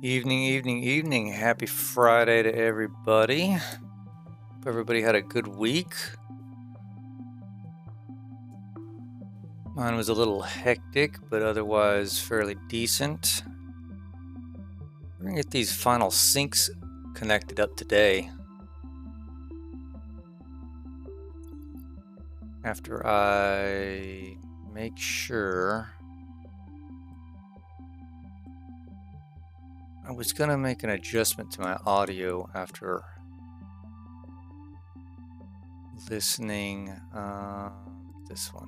Evening. Happy Friday to everybody. Hope everybody had a good week. Mine was a little hectic, but otherwise fairly decent. We're gonna get these final syncs connected up today. After I make sure. I was gonna make an adjustment to my audio after listening. This one.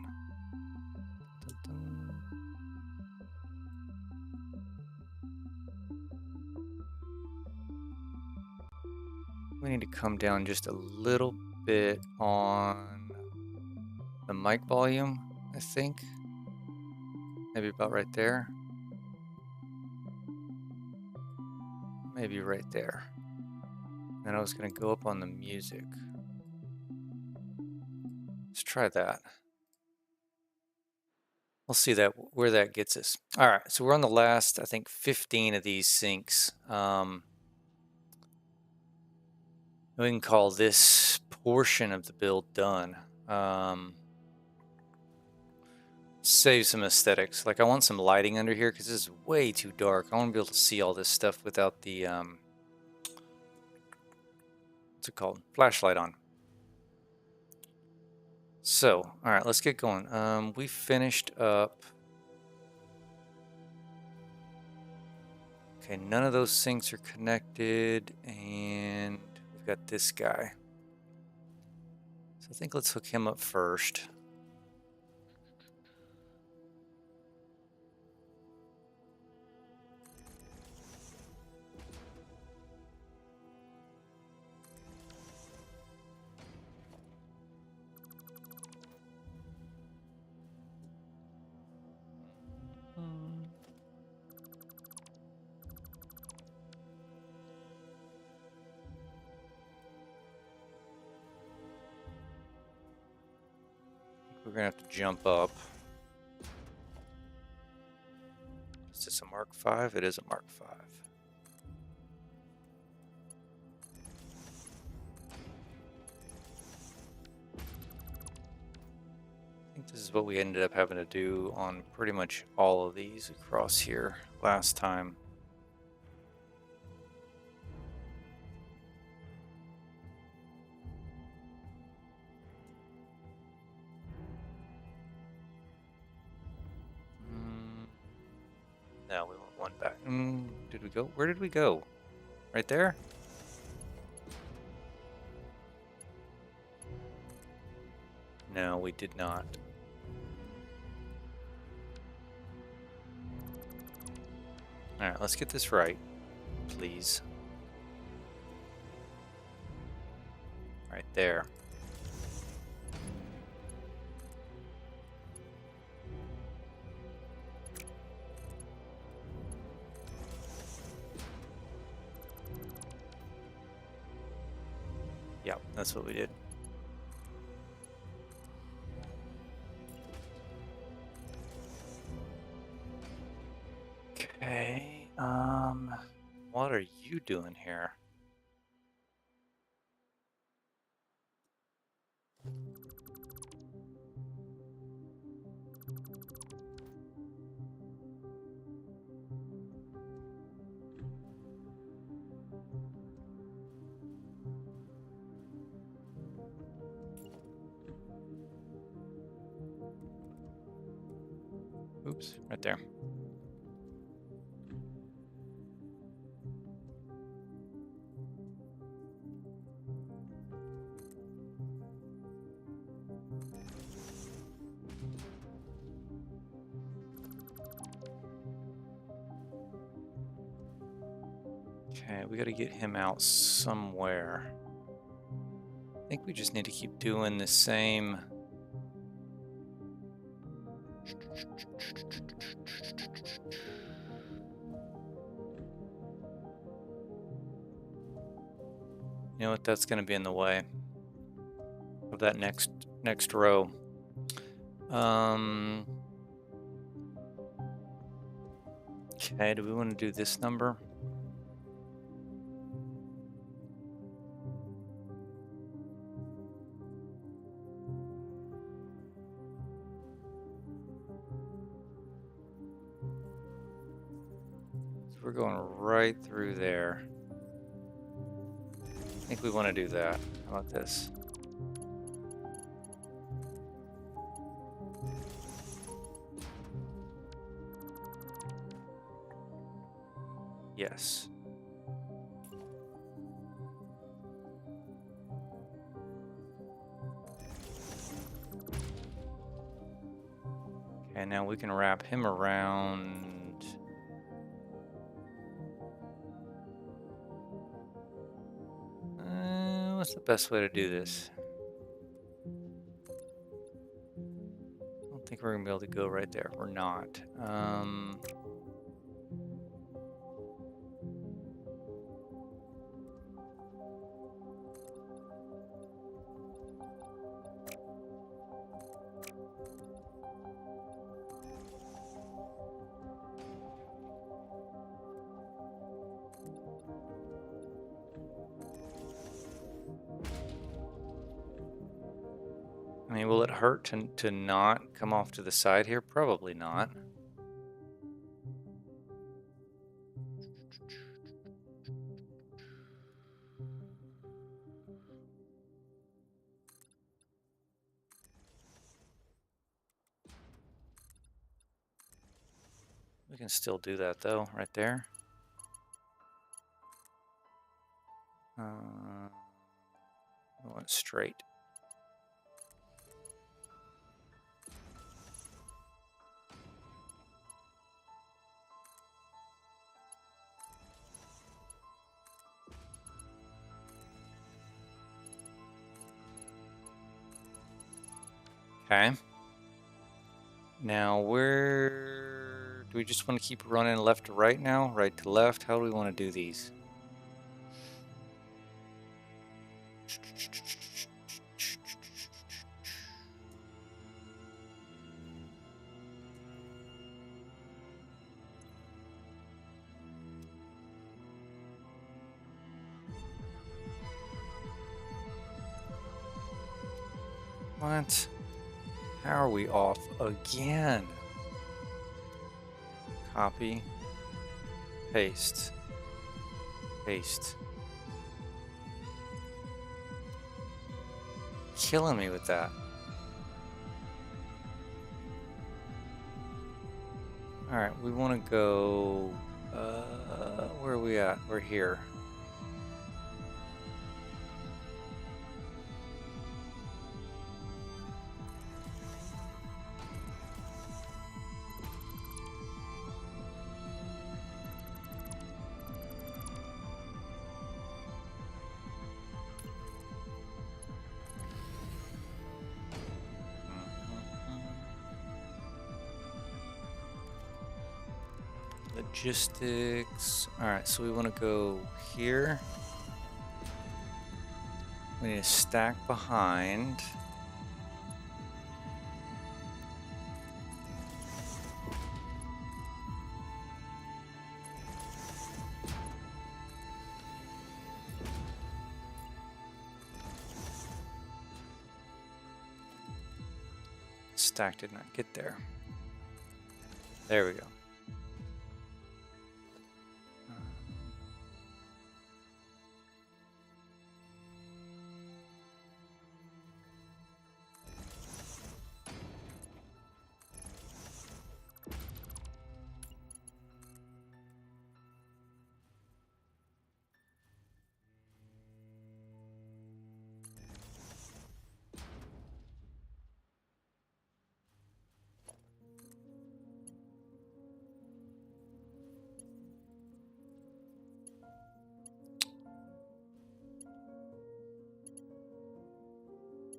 We need to come down just a little bit on the mic volume, I think. Maybe about right there. Maybe right there. Then I was gonna go up on the music. Let's try that. We'll see where that gets us. All right, so we're on the last, I think, 15 of these syncs. We can call this portion of the build done. Save some aesthetics. Like I want some lighting under here because this is way too dark. I want to be able to see all this stuff without the what's it called? Flashlight on. So, all right, let's get going. We finished up. Okay, none of those syncs are connected, and we've got this guy. So I think let's hook him up first. We're gonna have to jump up. Is this a Mark V? It is a Mark V. I think this is what we ended up having to do on pretty much all of these across here last time. No, we want one back. Did we go? Where did we go? Right there? No, we did not. All right, let's get this right, please. Right there. Yeah, that's what we did. Okay, what are you doing here? Oops, right there. Okay, we gotta get him out somewhere. I think we just need to keep doing the same. You know what? That's going to be in the way of that next row. Okay, do we want to do this number? we're going right through there. I think we want to do that. How about this? Yes. Okay, now we can wrap him around. What's the best way to do this? I don't think we're gonna be able to go right there. We're not. I mean, will it hurt to not come off to the side here? Probably not. We can still do that though, right there. We want it straight. Okay. Now where do we just want to keep running left to right now? Right to left? How do we want to do these? What? How are we off again? Copy. Paste. Paste. Killing me with that. Alright, we want to go... where are we at? We're here. Logistics. Alright, so we want to go here. We need to stack behind. Stack did not get there. There we go.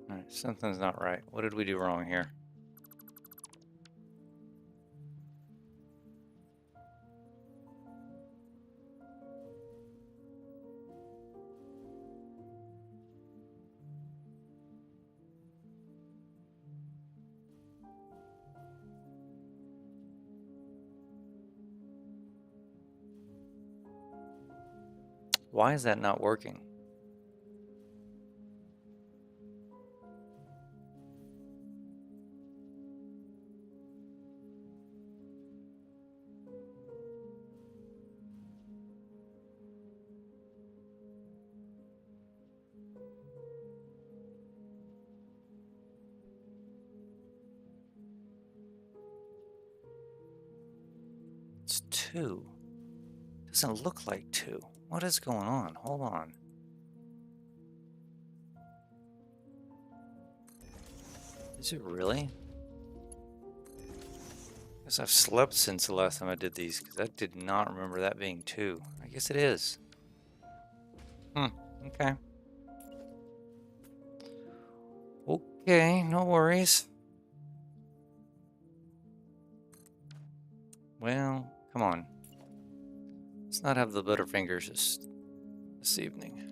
Alright, something's not right. What did we do wrong here? Why is that not working? 2. Doesn't look like 2. What is going on? Hold on. Is it really? I guess I've slept since the last time I did these, because I did not remember that being 2. I guess it is. Okay. Okay, no worries. Well, come on. Let's not have the Butterfingers this evening.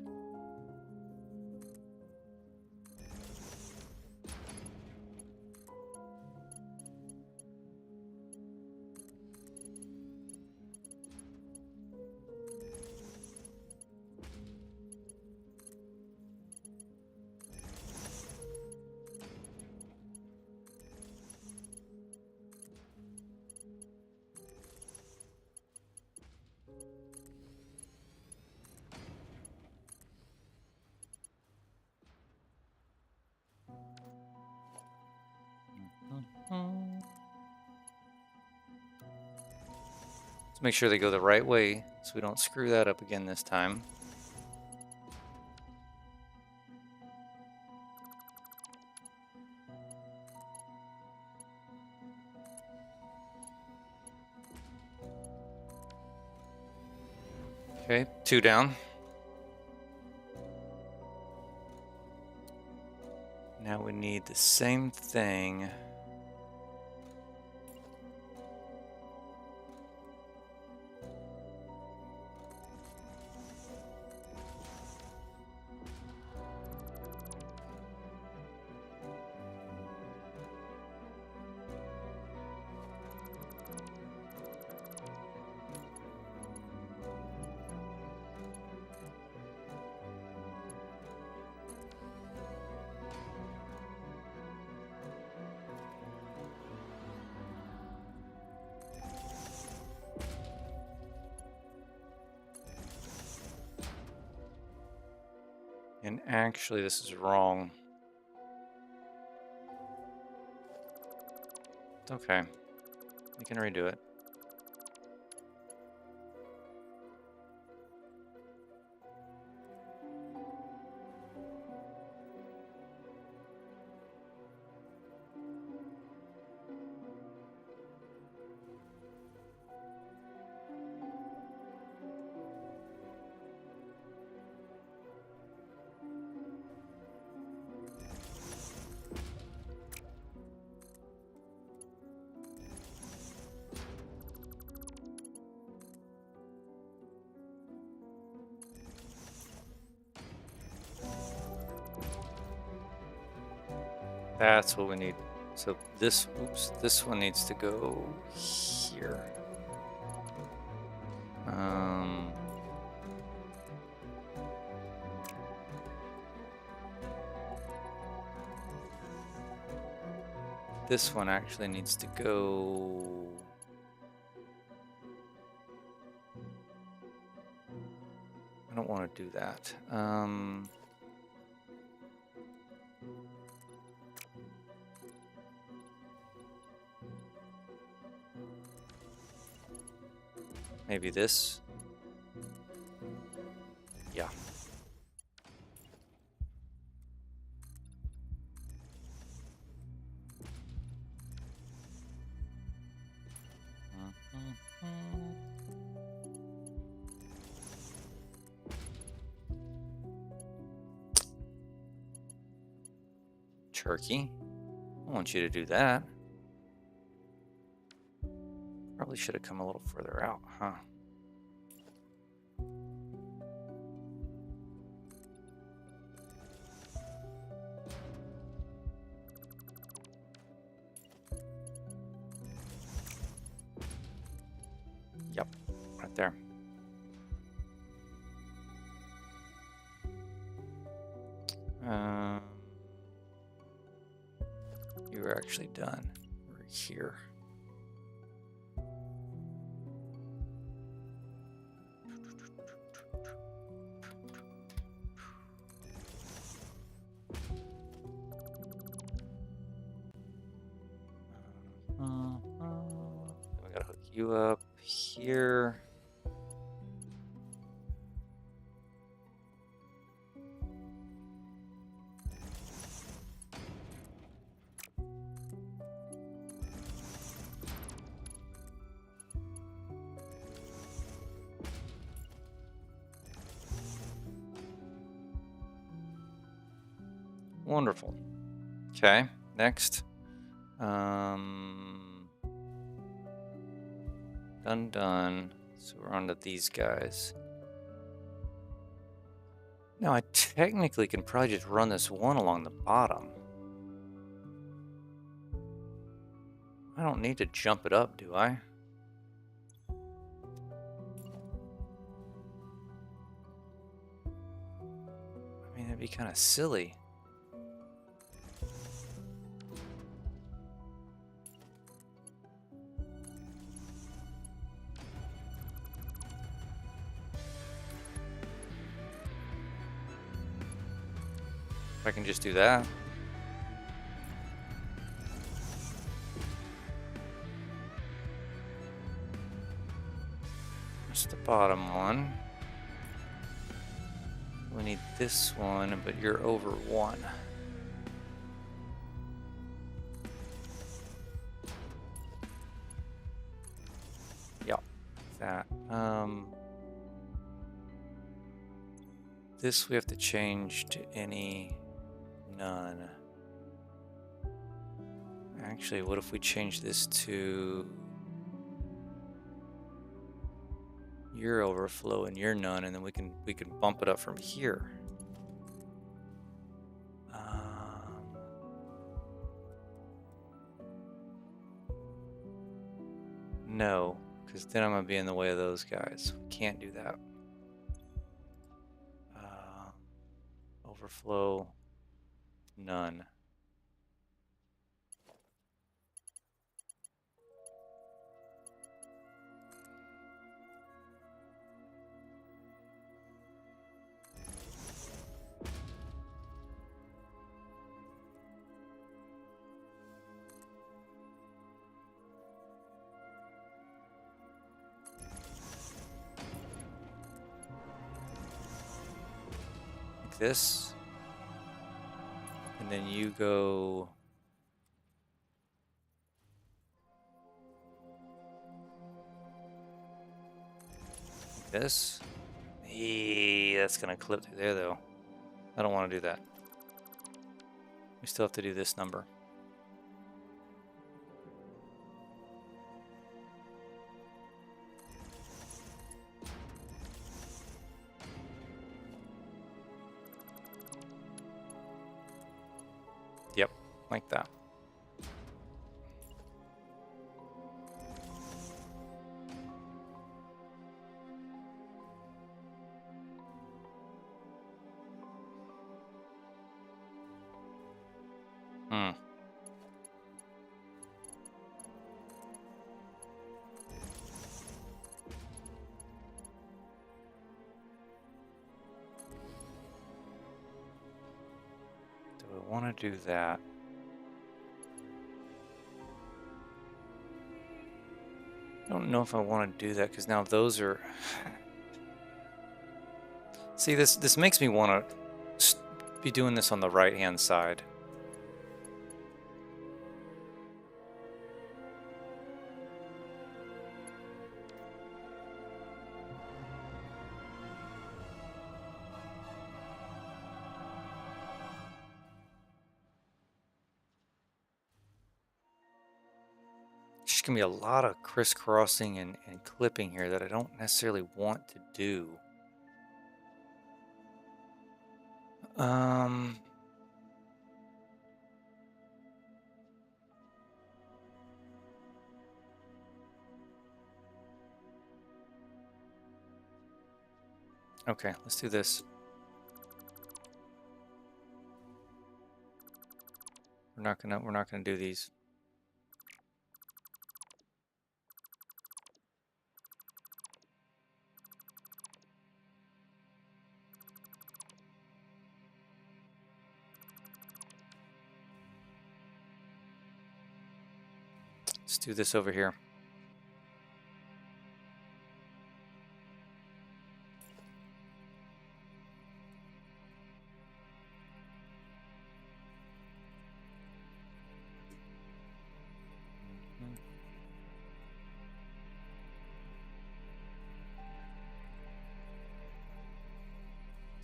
Let's make sure they go the right way so we don't screw that up again this time. Okay, 2 down. Now we need the same thing. And actually, this is wrong. It's okay. We can redo it. That's what we need. So this, oops, this one needs to go here. This one actually needs to go. I don't want to do that. Maybe this. Yeah. Turkey. I want you to do that. Probably should have come a little further out, huh? Yep, right there. You were actually done. We're here. We gotta hook you up here. Wonderful. Okay, next. Done. So we're on to these guys. Now I technically can probably just run this one along the bottom. I don't need to jump it up, do I? I mean, that'd be kind of silly. I can just do that. That's the bottom one. We need this one, but you're over one. Yep, that. This we have to change to any, none. Actually, what if we change this to your overflow and your none, and then we can bump it up from here. No, because then I'm gonna be in the way of those guys. We can't do that. Overflow, none. Like this. And then you go like this. Hey, that's gonna clip through there though. I don't want to do that. We still have to do this number. Yep, like that. Do I want to do that? I don't know if I want to do that because now those are. See, this makes me want to be doing this on the right-hand side. There's gonna be a lot of crisscrossing and clipping here that I don't necessarily want to do. Okay, let's do this. We're not gonna do these. Let's do this over here.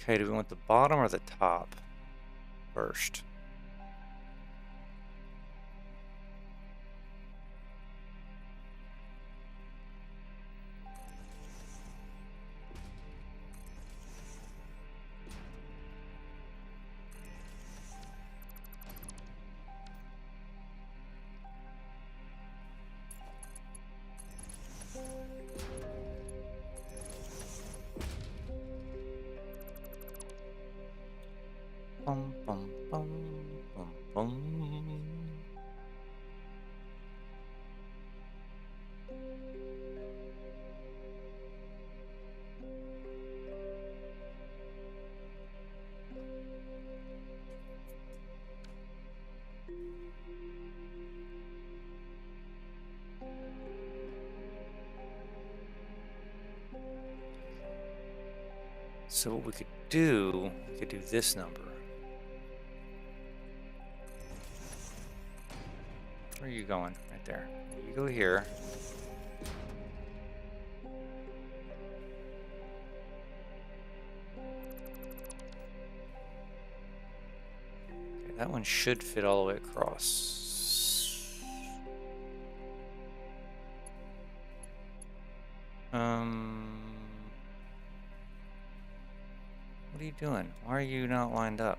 Okay, do we want the bottom or the top first? Bum, bum, bum, bum, bum. So what we could do this number. Where are you going? Right there. You go here. Okay, that one should fit all the way across. What are you doing? Why are you not lined up?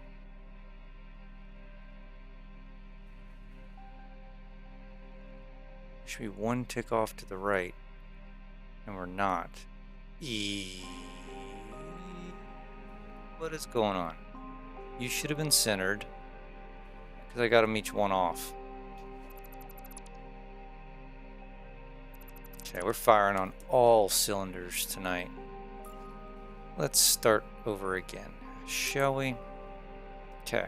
Should be one tick off to the right, and we're not. What is going on? You should have been centered, because I got them each one off. Okay, we're firing on all cylinders tonight. Let's start over again, shall we? Okay.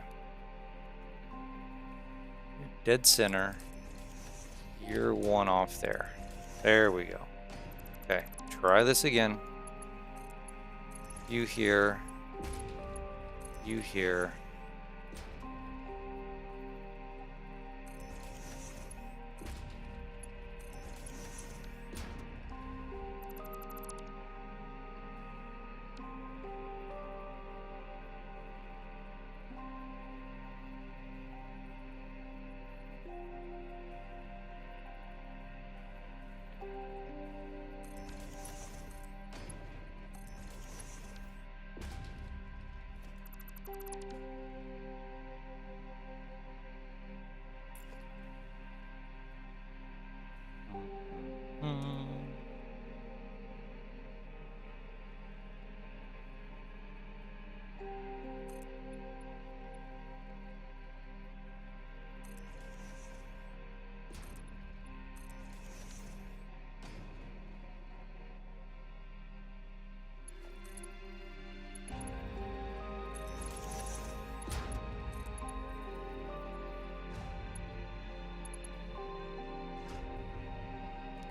You're dead center. You're one off there. There we go. Okay, try this again. You here. You here.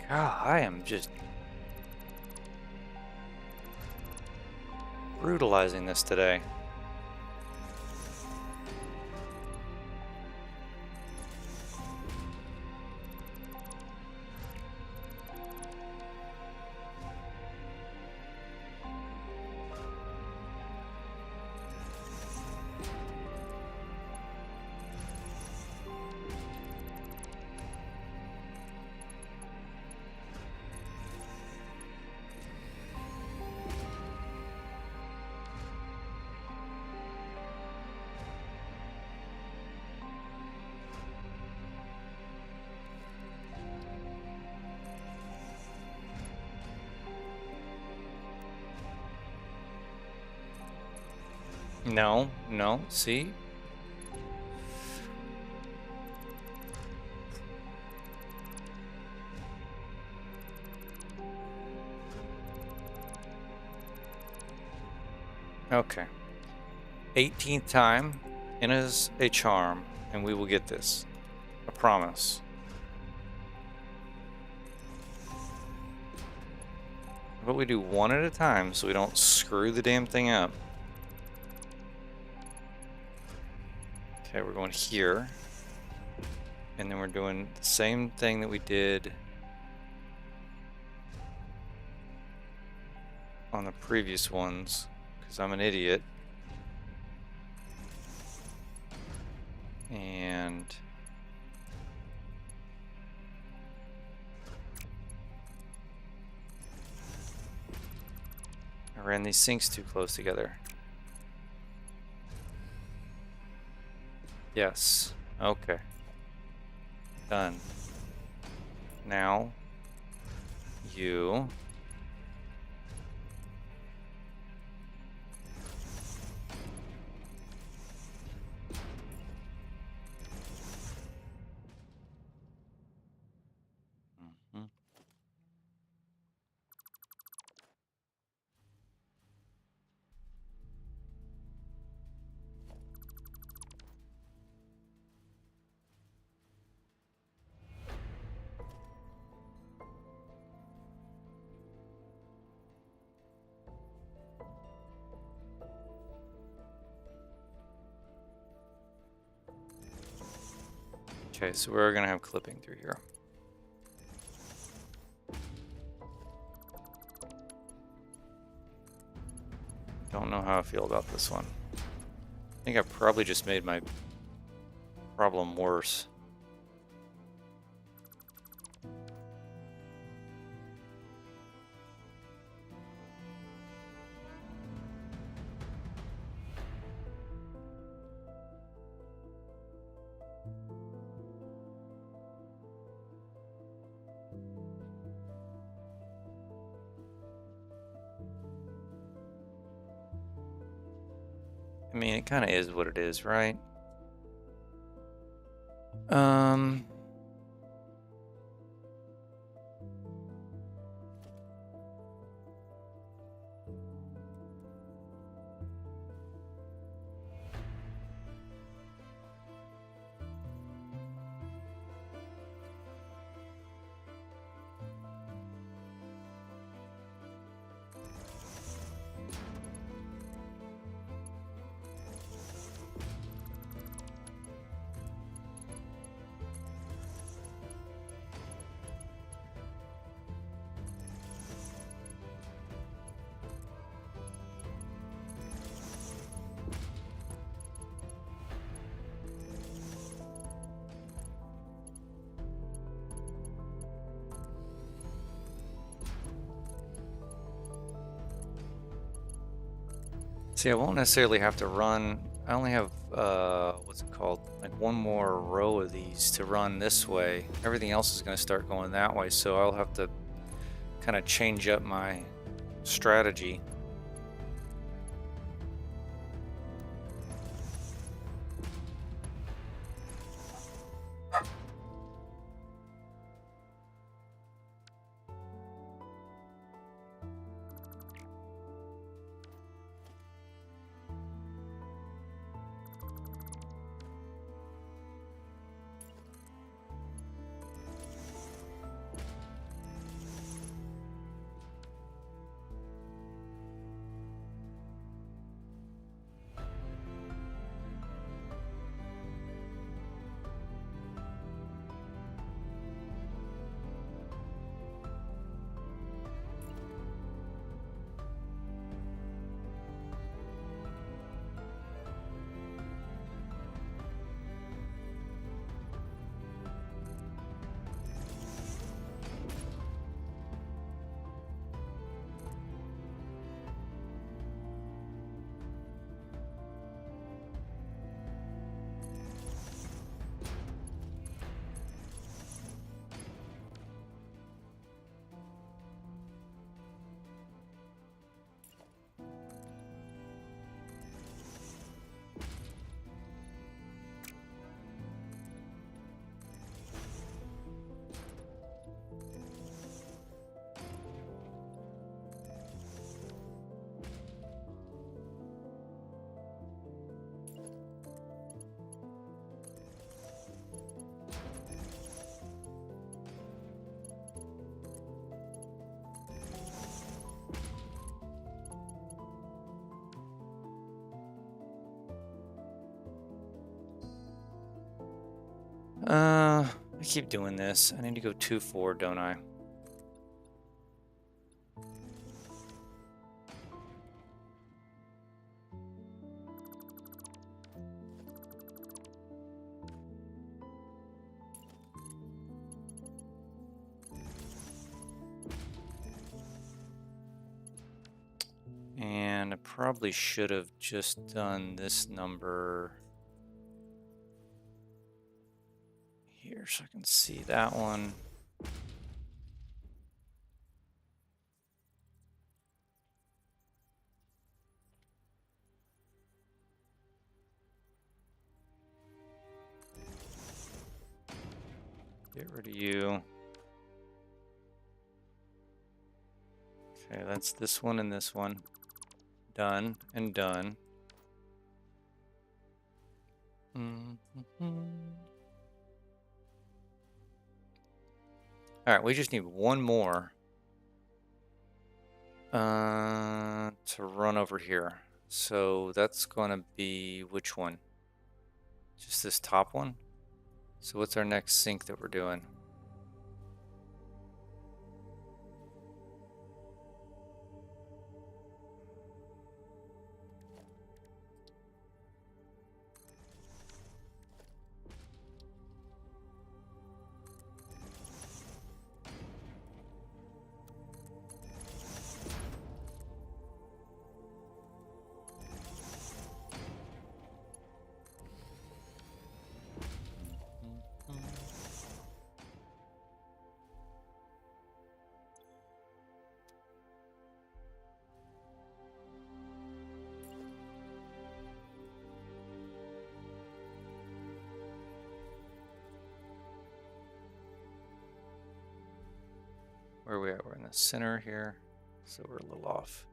God, I am just brutalizing this today. No, no, see? Okay. 18th time, in is a charm, and we will get this. I promise. But we do one at a time so we don't screw the damn thing up. Okay, we're going here. And then we're doing the same thing that we did on the previous ones, because I'm an idiot. And I ran these sinks too close together. Yes. Okay. Done. Now, you... Mhm. Okay, so we're gonna have clipping through here. Don't know how I feel about this one. I think I probably just made my problem worse. I mean, it kind of is what it is, right? Um... See, I won't necessarily have to run. I only have, what's it called? Like one more row of these to run this way. Everything else is going to start going that way, so I'll have to kind of change up my strategy. I keep doing this. I need to go 2-4, don't I? probably should have just done this number here so I can see that one. Get rid of you. Okay, that's this one and this one. Done and done. All right, we just need one more to run over here. So that's going to be which one? Just this top one? So what's our next sync that we're doing? Where are we at? We're in the center here, so we're a little off.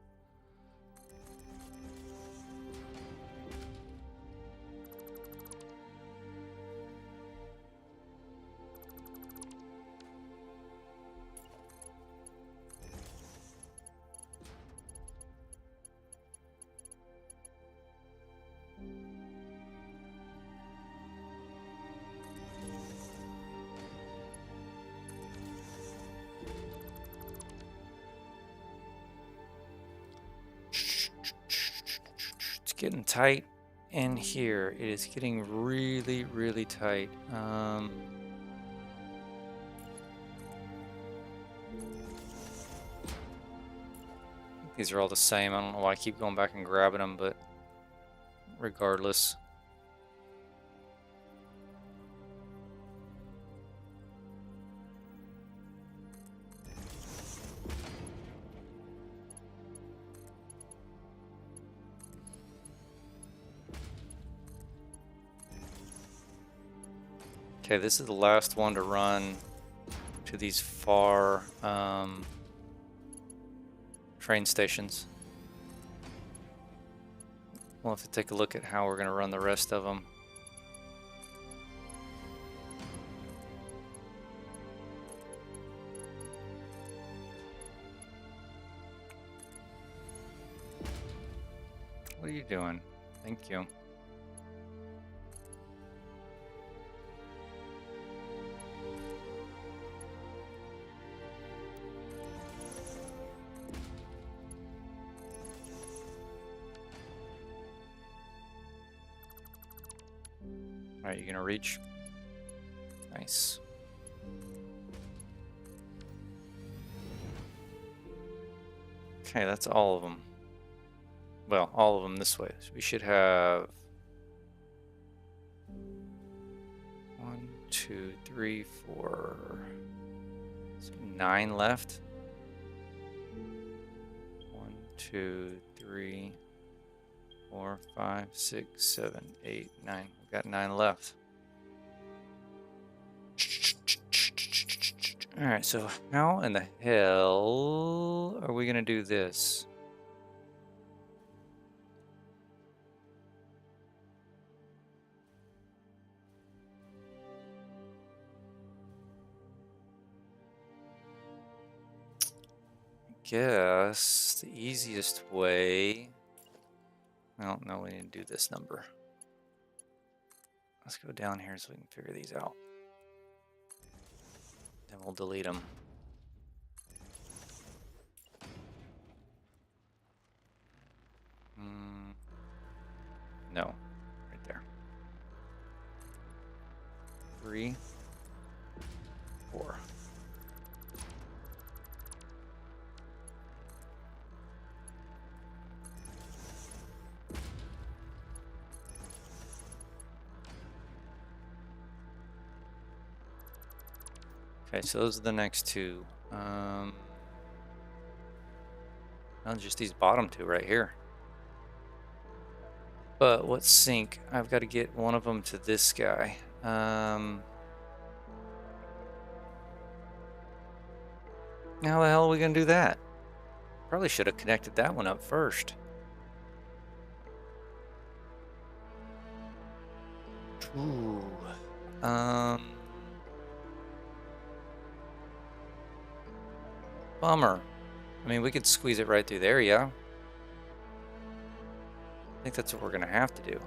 Getting tight in here. It is getting really, really tight. I think these are all the same. I don't know why I keep going back and grabbing them, but regardless. Okay, this is the last one to run to these far train stations. We'll have to take a look at how we're going to run the rest of them. What are you doing? Thank you. Alright, you gonna reach? Nice. Okay, that's all of them. Well, all of them this way. So we should have 1, 2, 3, 4, so 9 left. 1, 2, 3, 4, 5, 6, 7, 8, 9. We've got 9 left. Alright, so how in the hell are we gonna do this? I guess the easiest way. Well, no, we need to do this number. Let's go down here so we can figure these out. Then we'll delete them. No, right there. 3, 4. Okay, so those are the next two. Well, just these bottom two right here. But what sync? I've got to get one of them to this guy. How the hell are we gonna do that? Probably should have connected that one up first. Ooh. Bummer. I mean, we could squeeze it right through there, yeah? I think that's what we're gonna have to do.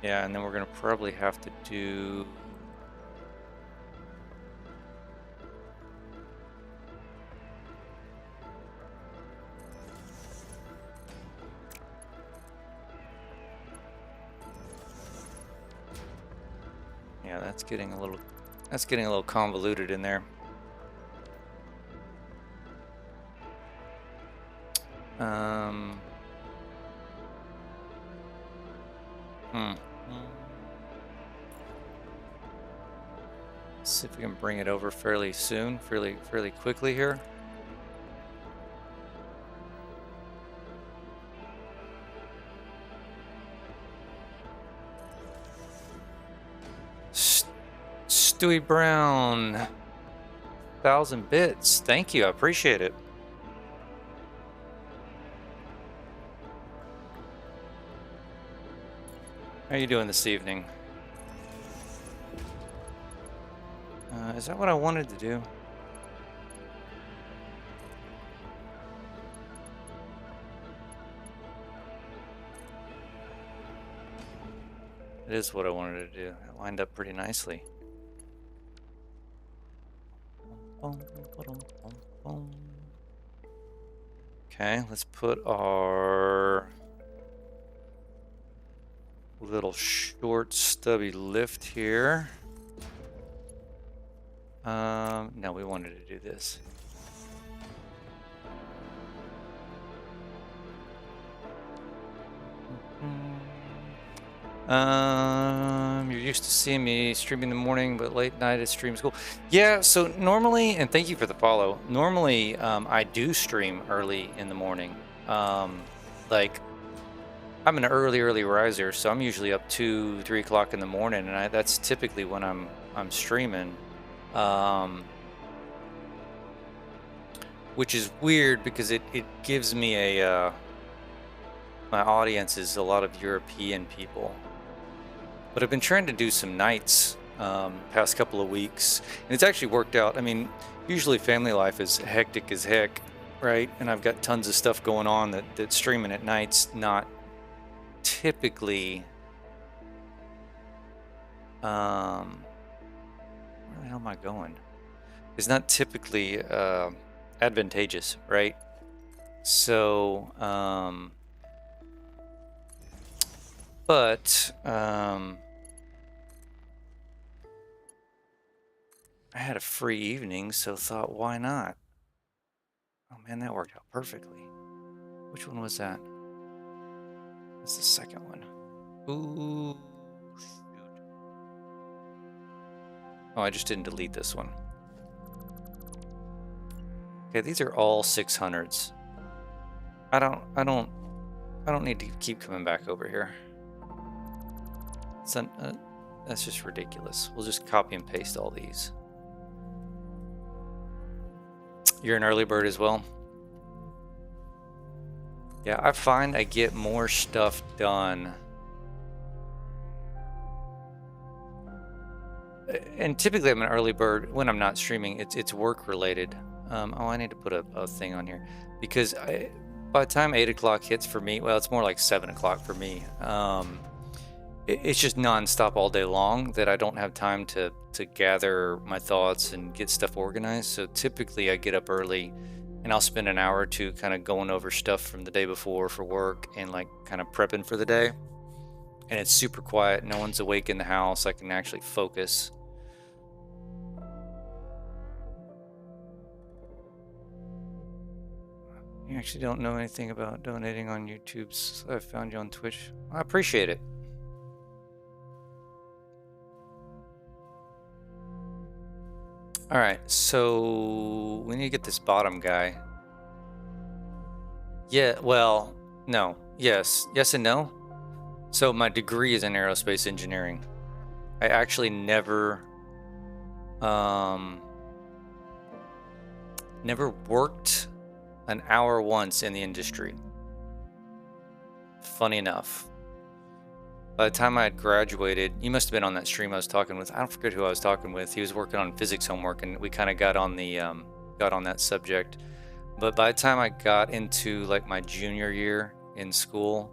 Yeah, and then we're gonna probably have to do... Yeah, that's getting a little convoluted in there. See if we can bring it over fairly soon, fairly quickly here. Stewie Brown, 1,000 bits. Thank you, I appreciate it. How are you doing this evening? Is that what I wanted to do? It is what I wanted to do. It lined up pretty nicely. Okay, let's put our little short stubby lift here. No, we wanted to do this. You're used to seeing me streaming in the morning, but late night is stream school. Yeah, so normally, and thank you for the follow. Normally, I do stream early in the morning. Like, I'm an early riser, so I'm usually up 2, 3 o'clock in the morning, and that's typically when I'm streaming. Which is weird because it gives me a my audience is a lot of European people. But I've been trying to do some nights past couple of weeks, and it's actually worked out. I mean, usually family life is hectic as heck, right? And I've got tons of stuff going on that streaming at night's not typically where the hell am I going? It's not typically advantageous, right? So but I had a free evening, so thought, why not? Oh man, that worked out perfectly. Which one was that? That's the second one. Ooh, shoot. Oh, I just didn't delete this one. Okay, these are all 600s. I don't need to keep coming back over here. That's just ridiculous. We'll just copy and paste all these. You're an early bird as well? Yeah, I find I get more stuff done. And typically I'm an early bird when I'm not streaming. It's work related. Oh, I need to put a thing on here because by the time 8 o'clock hits for me, well, it's more like 7 o'clock for me. it's just nonstop all day long that I don't have time to gather my thoughts and get stuff organized. So typically I get up early and I'll spend an hour or two kind of going over stuff from the day before for work and like kind of prepping for the day. And it's super quiet. No one's awake in the house. I can actually focus. You actually don't know anything about donating on YouTube, so I found you on Twitch. I appreciate it. All right, so we need to get this bottom guy. Yeah, well, no, yes and no. So my degree is in aerospace engineering. I actually never worked an hour once in the industry. Funny enough. By the time I had graduated, you must have been on that stream I was talking with. I don't forget who I was talking with. He was working on physics homework, and we kind of got on that subject. But by the time I got into like my junior year in school,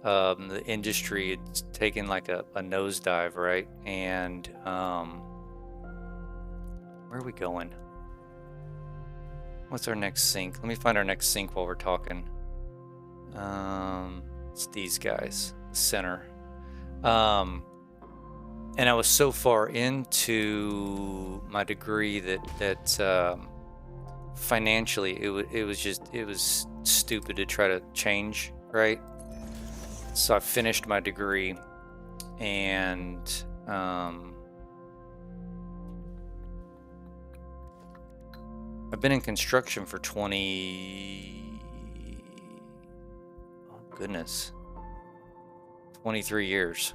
the industry had taken like a nosedive, right? And where are we going? What's our next sync? Let me find our next sync while we're talking. It's these guys, the center. And I was so far into my degree that financially it was stupid to try to change, right? So I finished my degree, and I've been in construction for 23 years.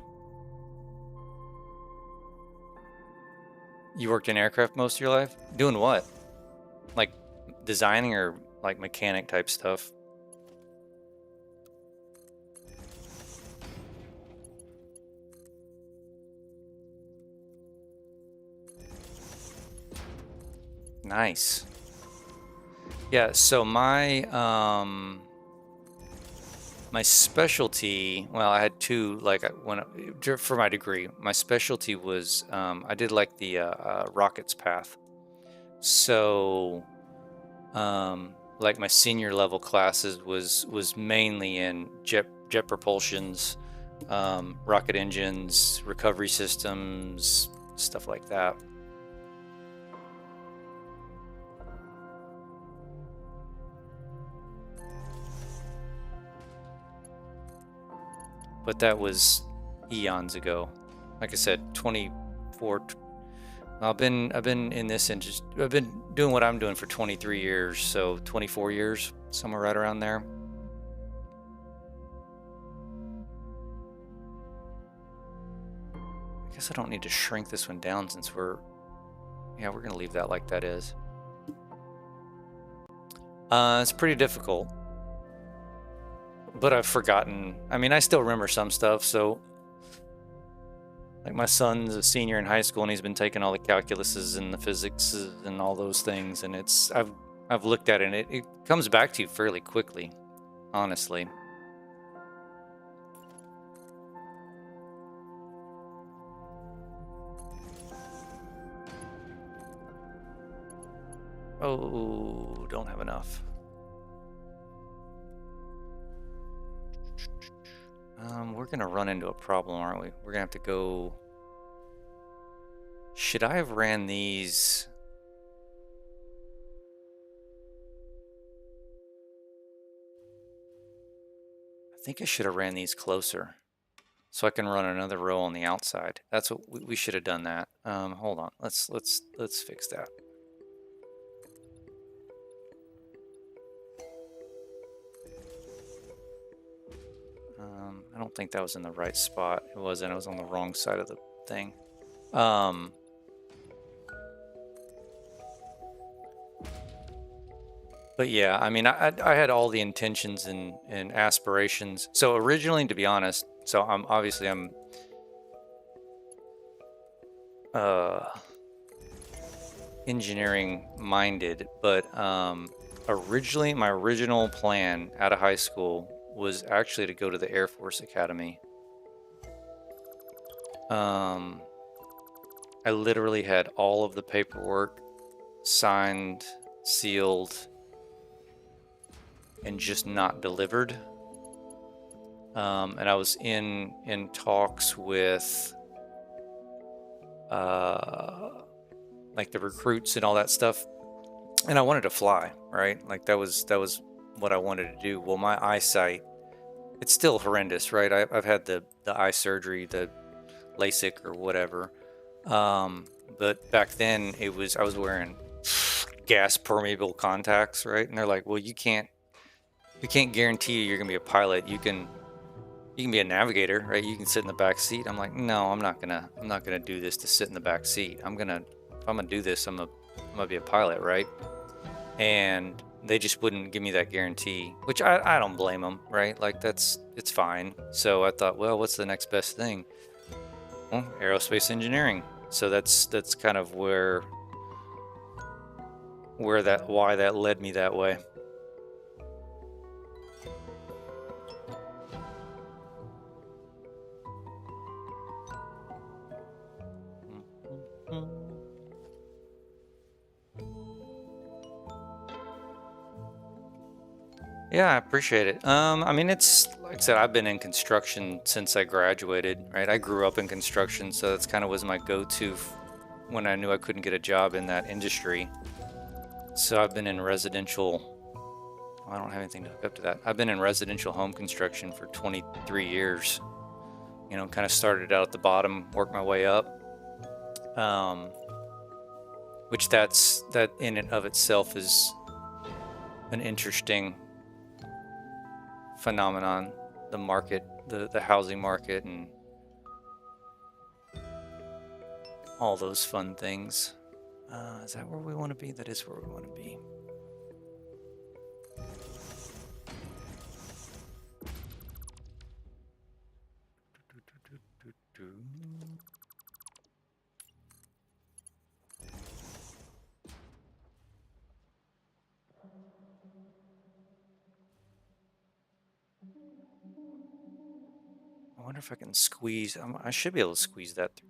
You worked in aircraft most of your life? Doing what? Like designing or like mechanic type stuff? Nice. Yeah, so my specialty, well, I had two, like for my degree, my specialty was I did like the rockets path. So like my senior level classes was mainly in jet propulsions, rocket engines, recovery systems, stuff like that. But that was eons ago. Like I said, 24. I've been in this industry. I've been doing what I'm doing for 23 years, so 24 years, somewhere right around there. I guess I don't need to shrink this one down since we're gonna leave that like that is. It's pretty difficult. But I've forgotten. I mean, I still remember some stuff. So, like my son's a senior in high school, and he's been taking all the calculuses and the physics and all those things. And I've looked at it, and it comes back to you fairly quickly, honestly. Oh, don't have enough. We're gonna run into a problem, aren't we? We're gonna have to go. Should I have ran these? I think I should have ran these closer, so I can run another row on the outside. That's what we should have done. That. Hold on. Let's fix that. I don't think that was in the right spot. It wasn't. It was on the wrong side of the thing. But yeah, I mean, I had all the intentions and aspirations. So originally, to be honest, so I'm engineering minded, but originally my original plan out of high school was actually to go to the Air Force Academy. I literally had all of the paperwork signed, sealed, and just not delivered. And I was in talks with like the recruits and all that stuff, and I wanted to fly, right? Like that was what I wanted to do. Well, my eyesight, it's still horrendous, right? I've had the eye surgery, the LASIK or whatever. But back then I was wearing gas permeable contacts, right? And they're like, well, we can't guarantee you're gonna be a pilot. You can be a navigator, right? You can sit in the back seat. I'm like, no, I'm not gonna do this to sit in the back seat. If I'm gonna do this, I'm gonna be a pilot, right? And they just wouldn't give me that guarantee, which I don't blame them, right? Like it's fine. So I thought, well, what's the next best thing? Well, aerospace engineering. So that's kind of why that led me that way. Yeah, I appreciate it. I mean, it's like I said, I've been in construction since I graduated, right? I grew up in construction, so that's kind of was my go-to when I knew I couldn't get a job in that industry. So I've been in residential. I don't have anything to hook up to that. I've been in residential home construction for 23 years. You know, kind of started out at the bottom, worked my way up. Which that in and of itself is an interesting phenomenon, the market, the housing market, and all those fun things. Is that where we want to be? That is where we want to be. I wonder if I can squeeze. I should be able to squeeze that through.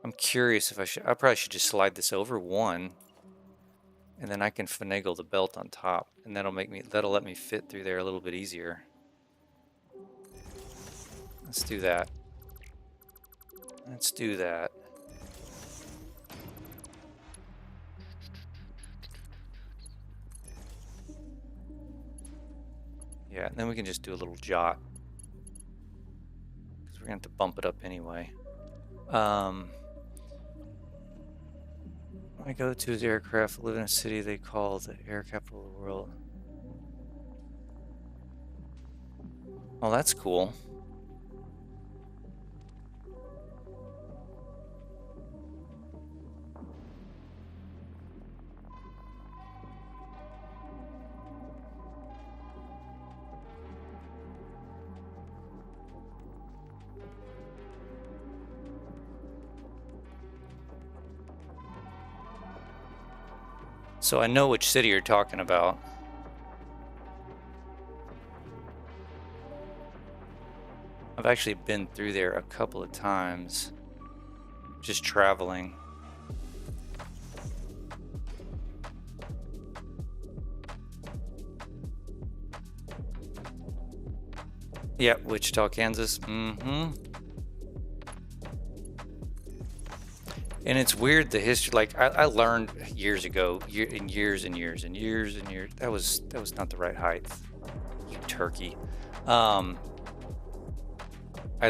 I'm curious if I probably should just slide this over one, and then I can finagle the belt on top, and that'll let me fit through there a little bit easier. Let's do that. Let's do that. Yeah, and then we can just do a little jot, because we're going to have to bump it up anyway. My go-to is aircraft. Live in a city they call the air capital of the world. Oh, that's cool. So I know which city you're talking about. I've actually been through there a couple of times, just traveling. Yeah, Wichita, Kansas. Mm-hmm. And it's weird, the history, like I learned years ago, years and years. That was not the right height, you turkey. I'd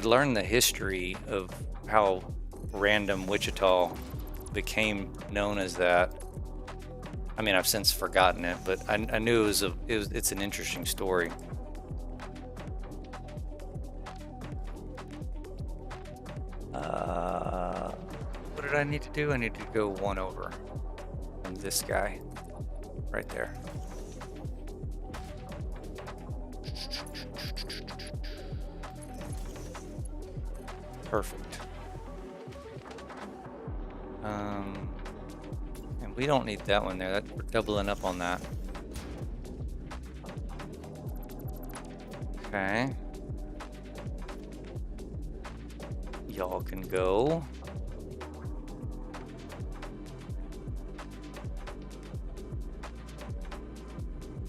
learned the history of how random Wichita became known as that. I mean, I've since forgotten it, but I knew it's an interesting story. What did I need to do? I need to go one over from this guy right there. Perfect. And we don't need that one there. We're doubling up on that. Okay. Y'all can go.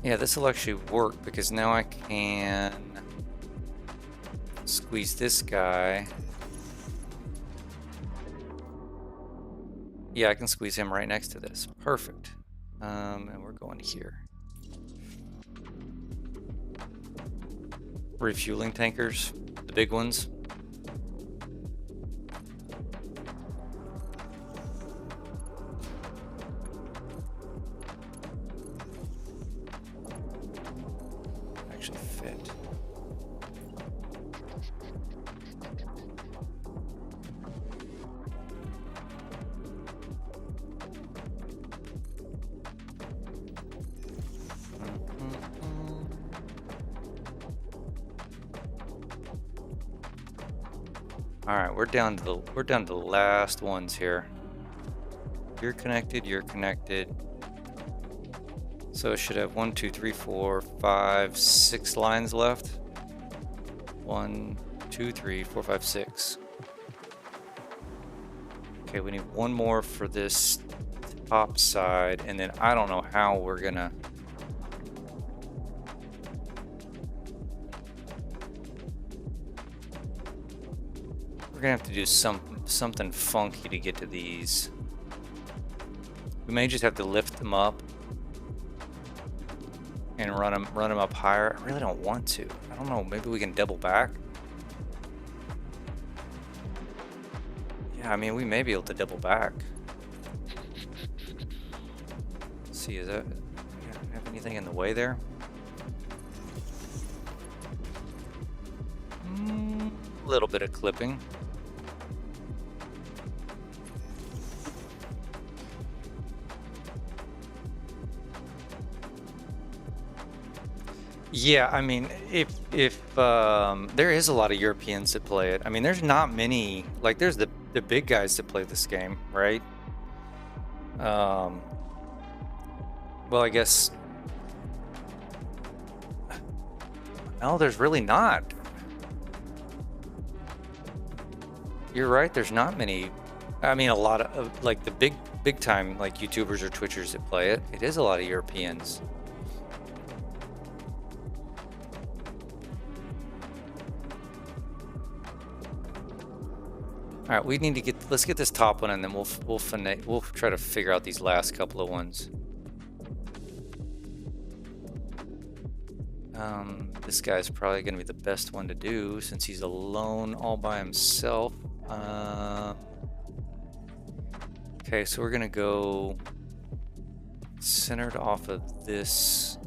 Yeah, this will actually work because now I can squeeze this guy. Yeah, I can squeeze him right next to this. Perfect. And we're going here. Refueling tankers, the big ones. Actually fit. All right, we're down to the last ones here. You're connected. You're connected. So it should have 1, 2, 3, 4, 5, 6 lines left. 1, 2, 3, 4, 5, 6. Okay, we need one more for this top side, and then I don't know how we're gonna. We're gonna have to do something funky to get to these. We may just have to lift them up and run them up higher. I really don't want to. I don't know. Maybe we can double back. Yeah, I mean, we may be able to double back. Let's see, is that have anything in the way there? A little bit of clipping. Yeah, I mean, if there is a lot of Europeans that play it. I mean, there's not many. Like, there's the big guys that play this game, right? Well, I guess. No, there's really not. You're right. There's not many. I mean, a lot of like the big time like YouTubers or Twitchers that play it. It is a lot of Europeans. All right, we need to let's get this top one, and then we'll try to figure out these last couple of ones. This guy's probably going to be the best one to do since he's alone all by himself. Okay, so we're going to go centered off of this.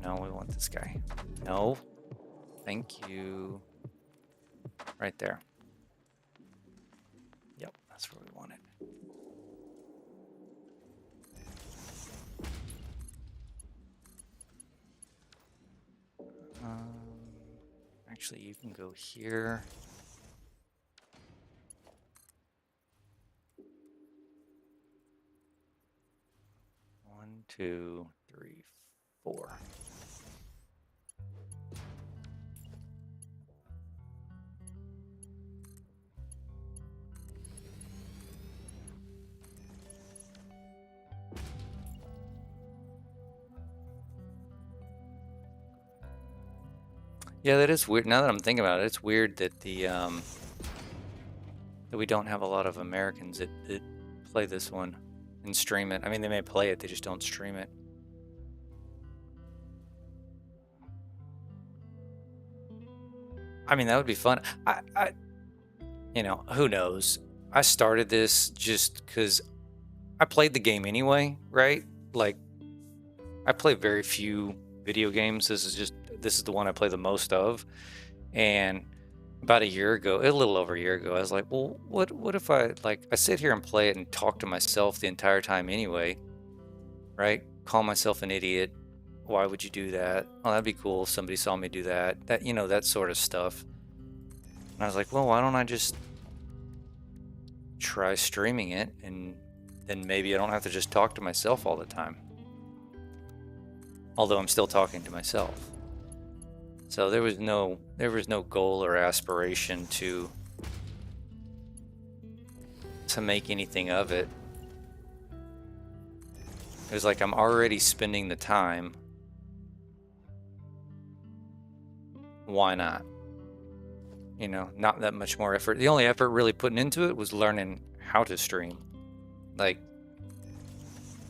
No, we want this guy. No. Thank you. Right there. Yep, that's where we want it. Actually, you can go here. One, 2, 3, 4. Yeah, that is weird. Now that I'm thinking about it, it's weird that that we don't have a lot of Americans that play this one and stream it. I mean, they may play it, they just don't stream it. I mean, that would be fun. You know, who knows? I started this just because I played the game anyway, right? Like, I play very few video games. This is the one I play the most of. And about a year ago, a little over a year ago, I was like, well, what if I sit here and play it and talk to myself the entire time anyway, right? Call myself an idiot. Why would you do that? Oh, that'd be cool if somebody saw me do that. That, you know, that sort of stuff. And I was like, well, why don't I just try streaming it, and then maybe I don't have to just talk to myself all the time. Although I'm still talking to myself. So there was no goal or aspiration to make anything of it. It was like I'm already spending the time. Why not? You know, not that much more effort. The only effort really putting into it was learning how to stream. Like,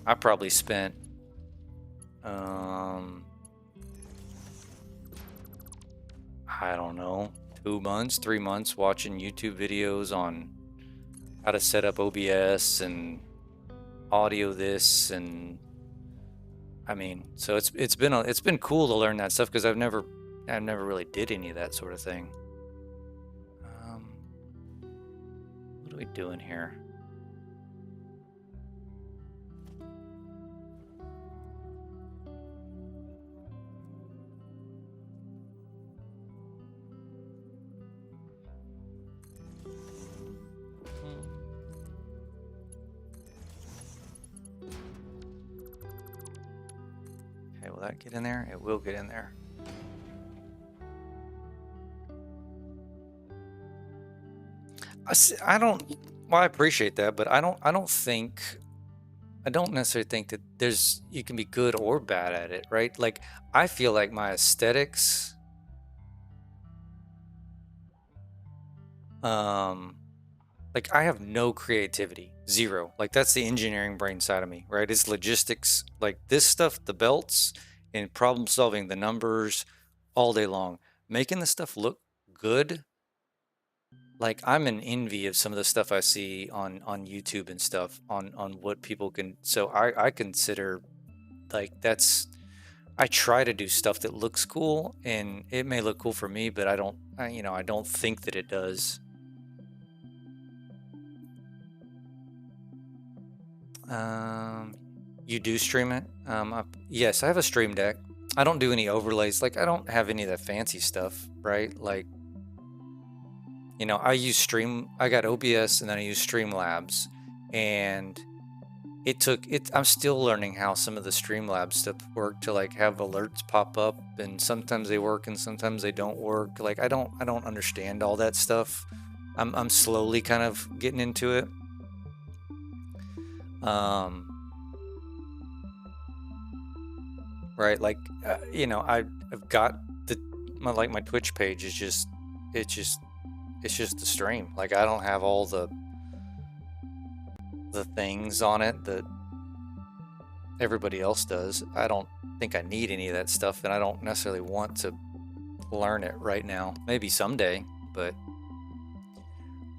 I probably spent I don't know, 2 months, 3 months watching YouTube videos on how to set up OBS and audio this, and I mean, so it's been cool to learn that stuff because I've never really did any of that sort of thing. What are we doing here? Okay, will that get in there? It will get in there. I don't. Well, I appreciate that, but I don't necessarily think that you can be good or bad at it, right? Like, I feel like my aesthetics, like I have no creativity, zero. Like, that's the engineering brain side of me, right? It's logistics, like this stuff, the belts and problem solving, the numbers all day long, making the stuff look good. Like, I'm in envy of some of the stuff I see on YouTube and stuff on what people can. So I consider, like, I try to do stuff that looks cool, and it may look cool for me, but I don't think that it does. You do stream it? Yes, I have a stream deck. I don't do any overlays. Like, I don't have any of that fancy stuff, right? Like, you know, I got OBS and then I use Streamlabs, and I'm still learning how some of the Streamlabs stuff work, to like have alerts pop up, and sometimes they work and sometimes they don't work. Like, I don't understand all that stuff. I'm slowly kind of getting into it. Right, like, you know, I've got my Twitch page is just it's just the stream. Like, I don't have all the things on it that everybody else does. I don't think I need any of that stuff, and I don't necessarily want to learn it right now. Maybe someday, but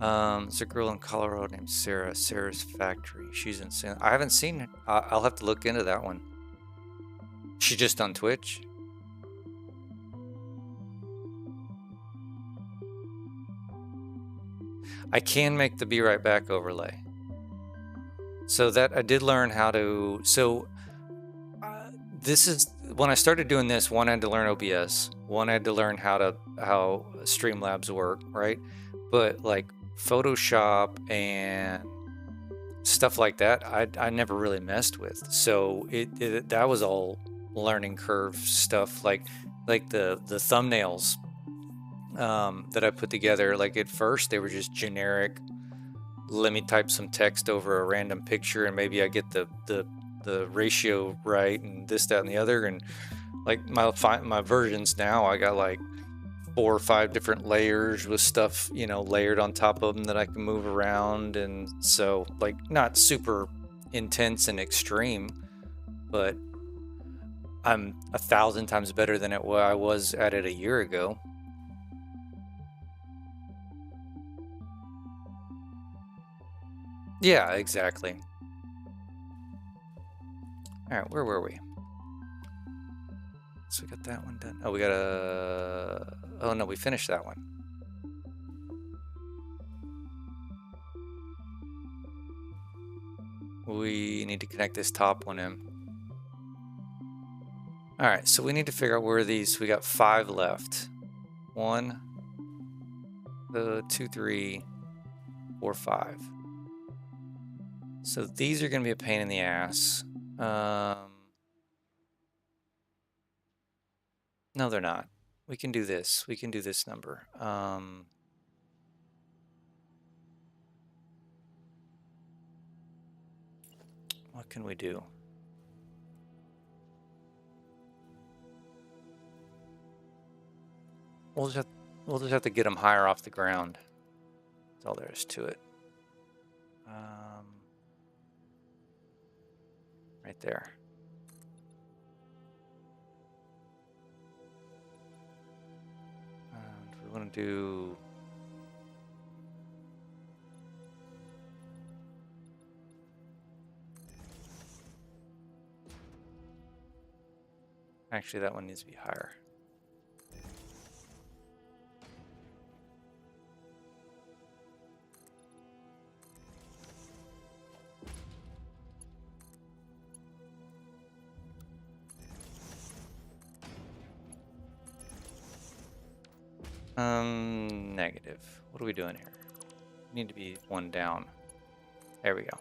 there's a girl in Colorado named Sarah. Sarah's Factory. She's in San. I haven't seen it. I'll have to look into that one. She just on Twitch. I can make the Be Right Back overlay. So that I did learn how to. So this is when I started doing this. One, I had to learn OBS. One, I had to learn how Streamlabs work, right? But like Photoshop and stuff like that, I never really messed with. So that was all learning curve stuff. Like the thumbnails that I put together. Like, at first they were just generic. Let me type some text over a random picture, and maybe I get the ratio right, and this, that, and the other. And like my versions now, I got like 4 or 5 different layers with stuff, you know, layered on top of them that I can move around. And so, like, not super intense and extreme, but I'm 1,000 times better than I was at it a year ago. Yeah, exactly. All right, where were we? So we got that one done. Oh, we got oh no, we finished that one. We need to connect this top one in. All right, so we need to figure out where these. We got 5 left. 1, 2, 3, 4, 5. So these are going to be a pain in the ass. No, they're not. We can do this. We can do this number. What can we do? We'll just have to get them higher off the ground. That's all there is to it. Right there. And we want to do. Actually, that one needs to be higher. Negative. What are we doing here? We need to be one down. There we go.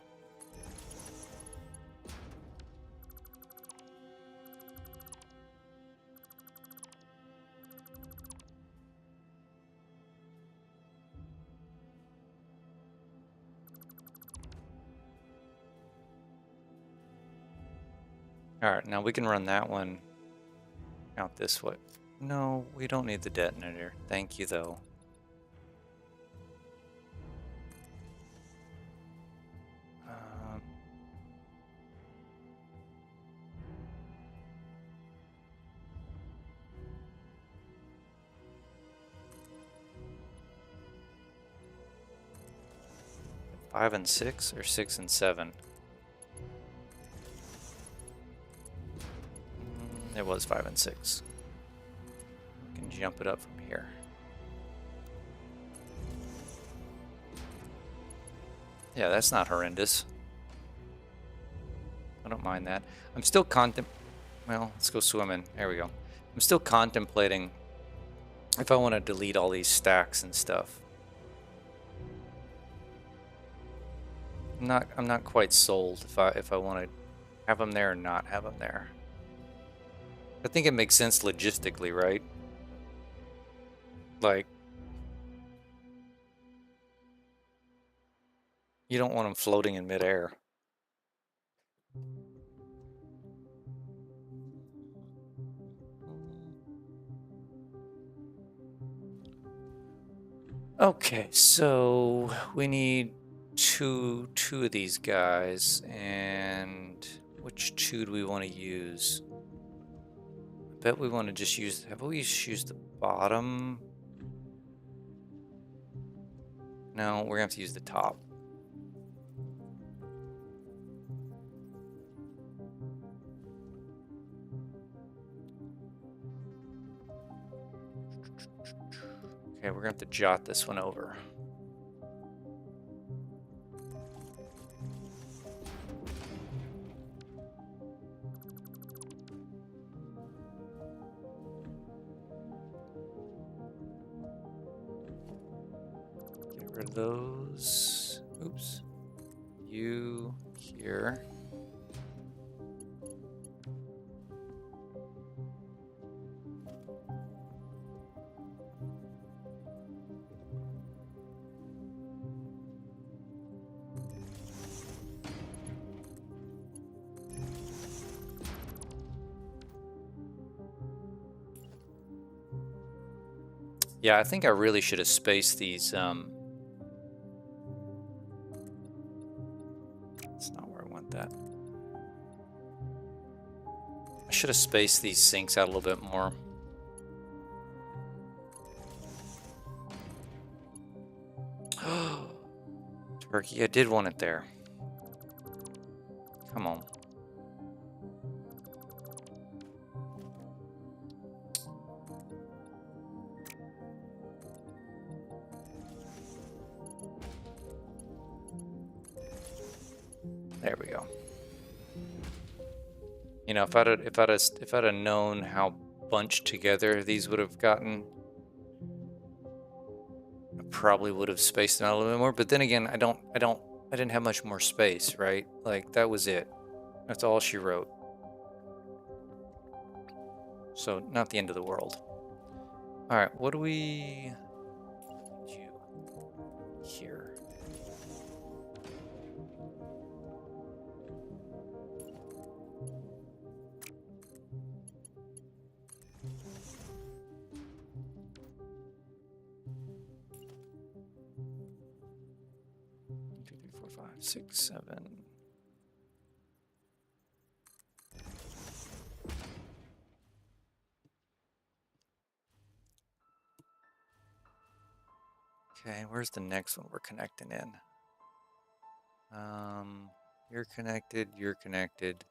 All right, now we can run that one out this way. No, we don't need the detonator. Thank you, though. Five and 6 or 6 and 7? It was 5 and 6. We can jump it up from here. Yeah, that's not horrendous. I don't mind that. I'm still well, let's go swimming. There we go. I'm still contemplating if I want to delete all these stacks and stuff. I'm not quite sold if I want to have them there or not have them there. I think it makes sense logistically, right? Like, you don't want them floating in midair. Okay, so we need two of these guys, and which two do we want to use? I bet we want to just use. Have we used the bottom? No, we're gonna have to use the top. Okay, we're gonna have to jot this one over. Get rid of those. Oops. You here. Yeah, I think I really should have spaced these. That's not where I want that. I should have spaced these sinks out a little bit more. Turkey, I did want it there. Come on. There we go. You know, if I'd have known how bunched together these would have gotten, I probably would have spaced them out a little bit more. But then again, I didn't have much more space, right? Like, that was it. That's all she wrote. So not the end of the world. All right, what do we need you here? One, two, three, four, five, six, seven. Okay, where's the next one we're connecting in? You're connected, you're connected.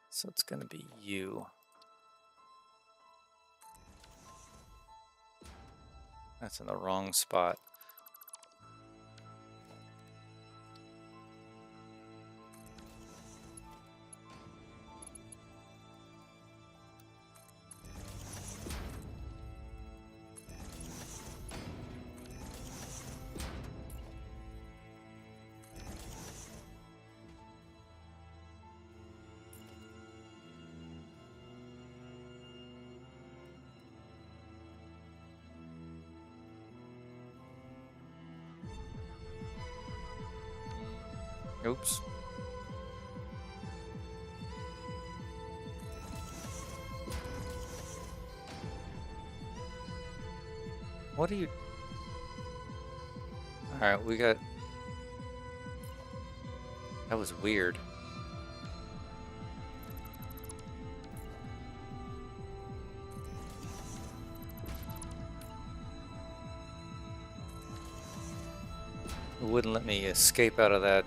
So it's gonna be you. That's in the wrong spot. Oops. What are you? Alright, we got... That was weird. It wouldn't let me escape out of that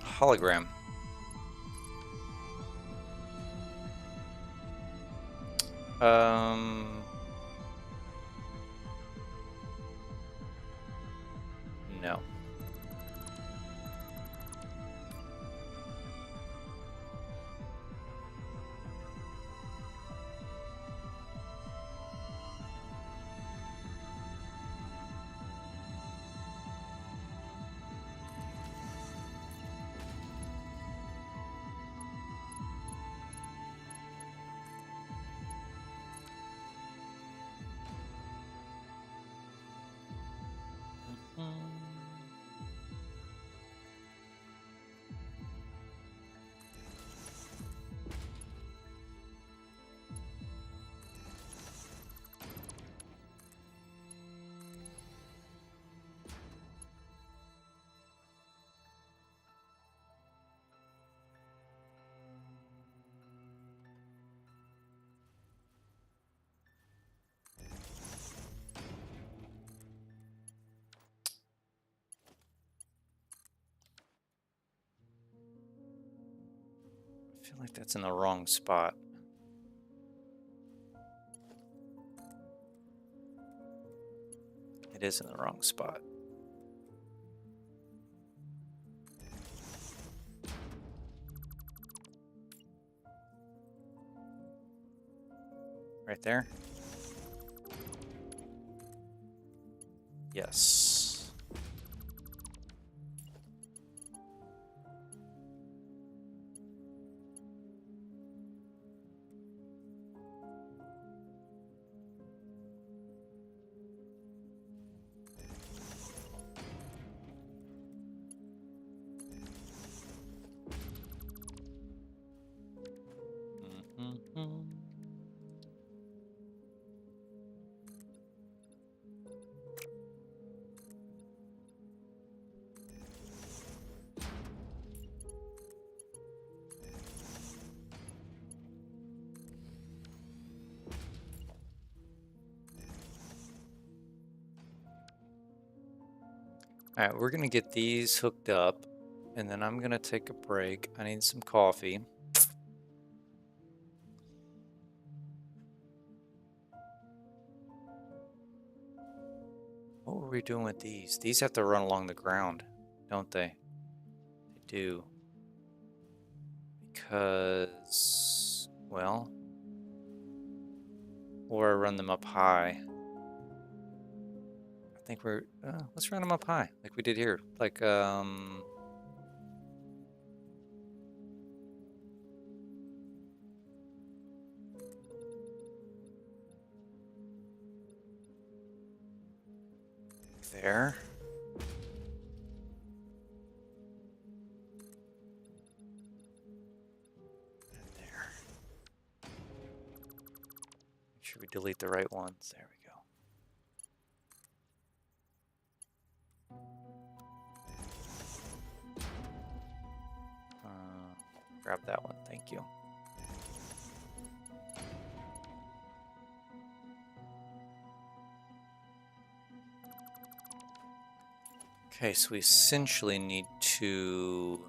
hologram. No. I feel like that's in the wrong spot. It is in the wrong spot. Right there? Yes. All right, we're gonna get these hooked up, and then I'm gonna take a break. I need some coffee. What were we doing with these? These have to run along the ground, don't they? They do. Because, well, or I run them up high. I think we're, let's run them up high, like we did here. Like, there. And there. Make sure we delete the right ones. There we go. Grab that one, thank you. Okay, so we essentially need to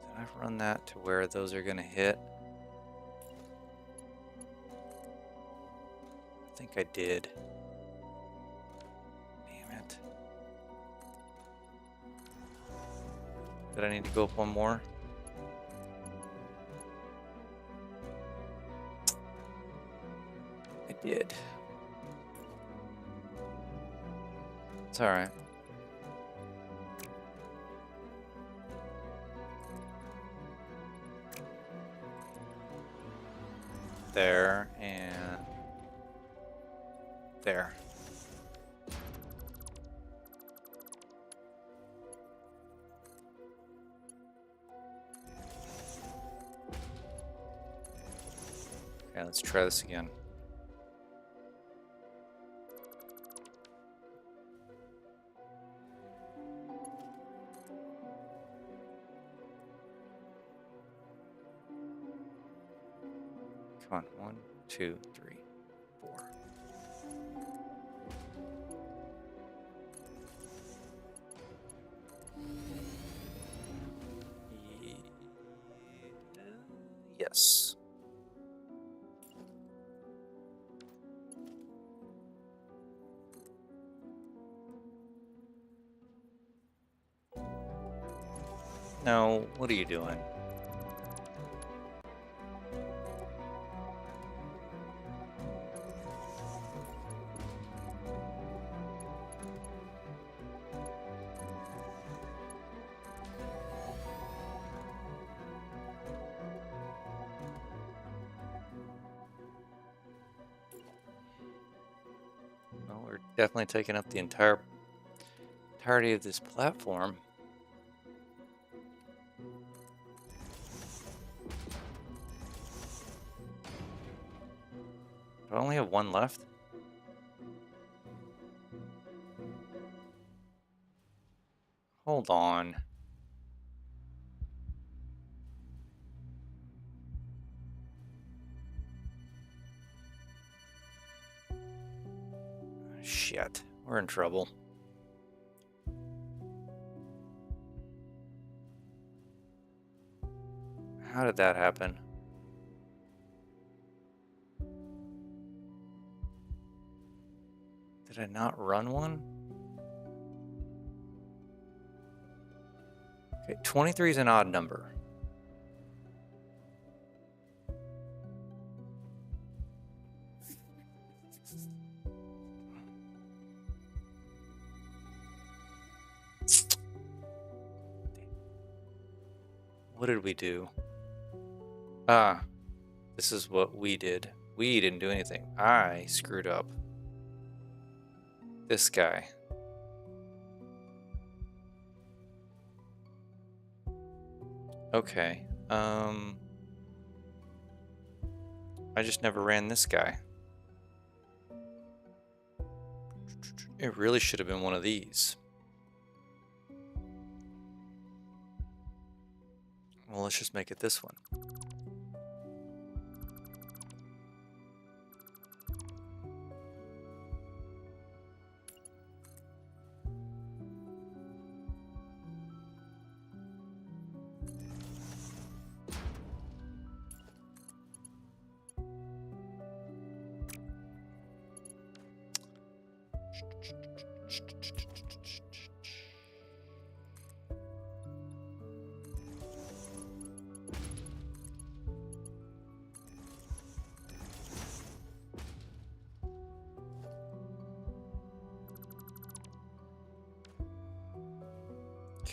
did I run that to where those are gonna hit? I think I did. Damn it. Did I need to go up one more? I did. It's alright. There and there. Okay, let's try this again. Come on, 1, 2, 3, 4. Yes. No, what are you doing? Well, we're definitely taking up the entirety of this platform. Do I only have one left? Hold on. Shit, we're in trouble. How did that happen? Did I not run one? Okay, 23 is an odd number. What did we do? Ah, this is what we did. We didn't do anything. I screwed up. This guy. Okay. I just never ran this guy. It really should have been one of these. Well, let's just make it this one.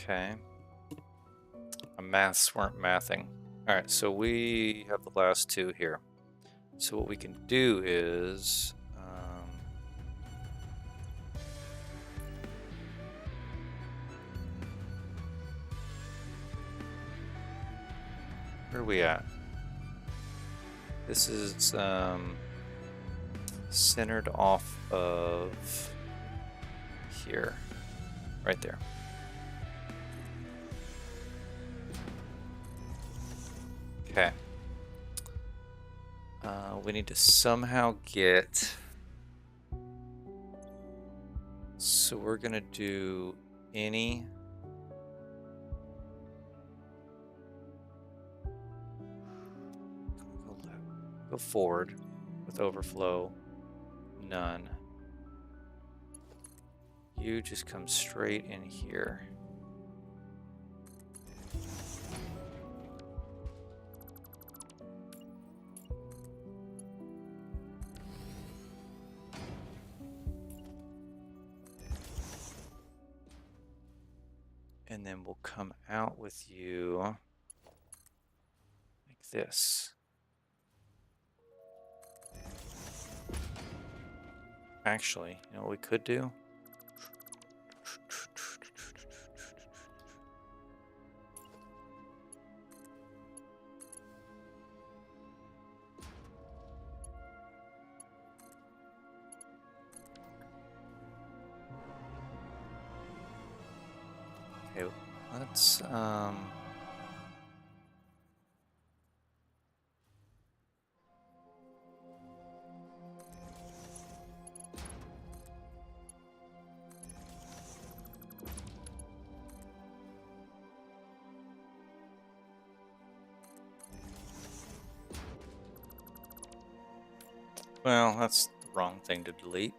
Okay. maths weren't mathing. Alright, so we have the last two here. So what we can do is... where are we at? This is centered off of here. Right there. Okay. We need to somehow get... So we're gonna do any... Go forward with overflow, none. You just come straight in here. And then we'll come out with you like this. Actually, you know what we could do? Okay, let's well, that's the wrong thing to delete.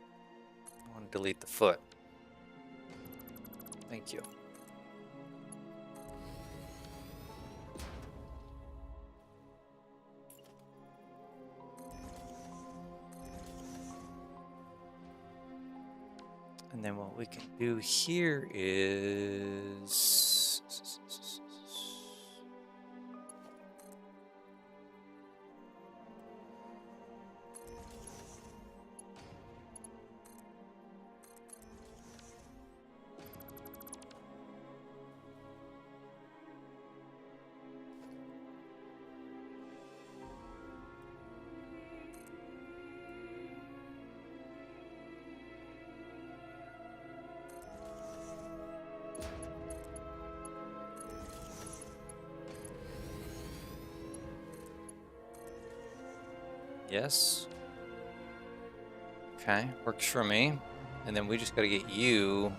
I want to delete the foot. Thank you. And then what we can do here is... Yes. Okay, works for me. And then we just got to get you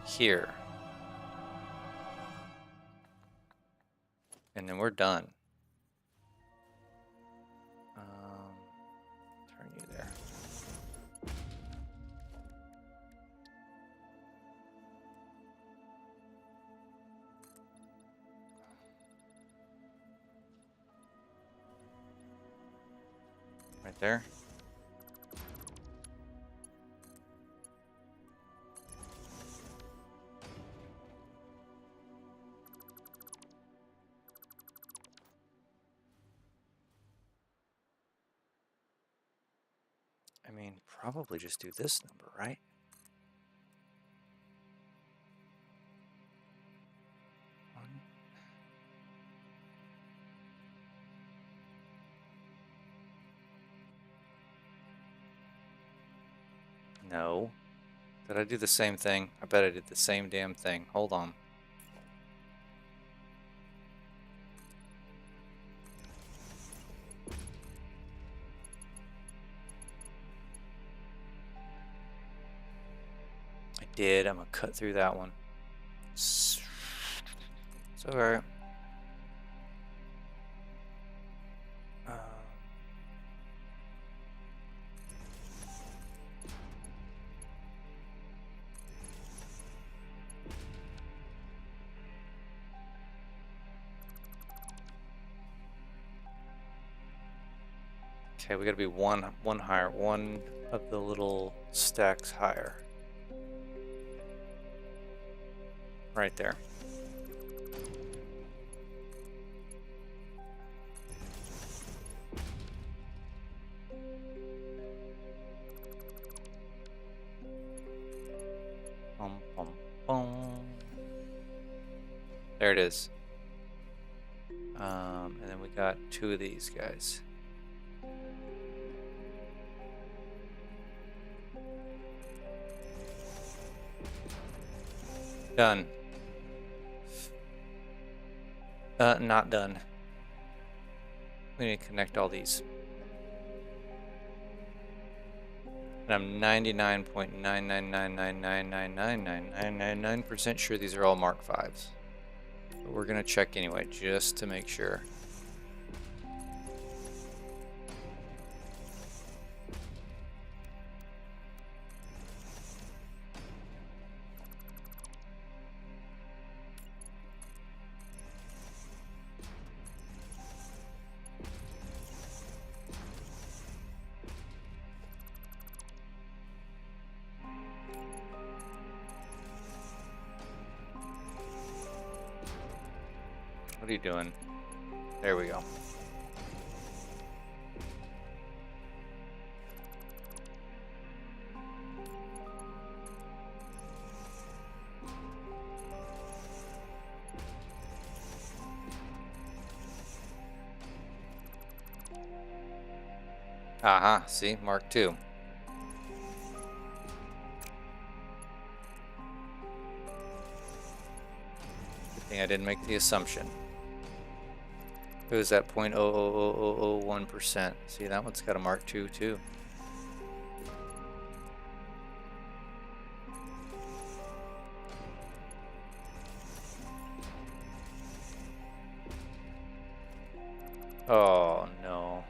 here. And then we're done. Turn you there. Right there. I mean, probably just do this number, right? No. Did I do the same thing? I bet I did the same damn thing. Hold on. I did. I'm gonna cut through that one. It's alright. Okay, we gotta be one higher, one of the little stacks higher. Right there. Bum, bum, bum. There it is. And then we got 2 of these guys. Done. Not done. We need to connect all these. And I'm 99.999999999% sure these are all Mark 5s. But we're going to check anyway, just to make sure. What are you doing? There we go. Aha, see, Mark 2. Good thing I didn't make the assumption. It was that 0.00001%. See, that one's got a Mark 2 too. Oh no.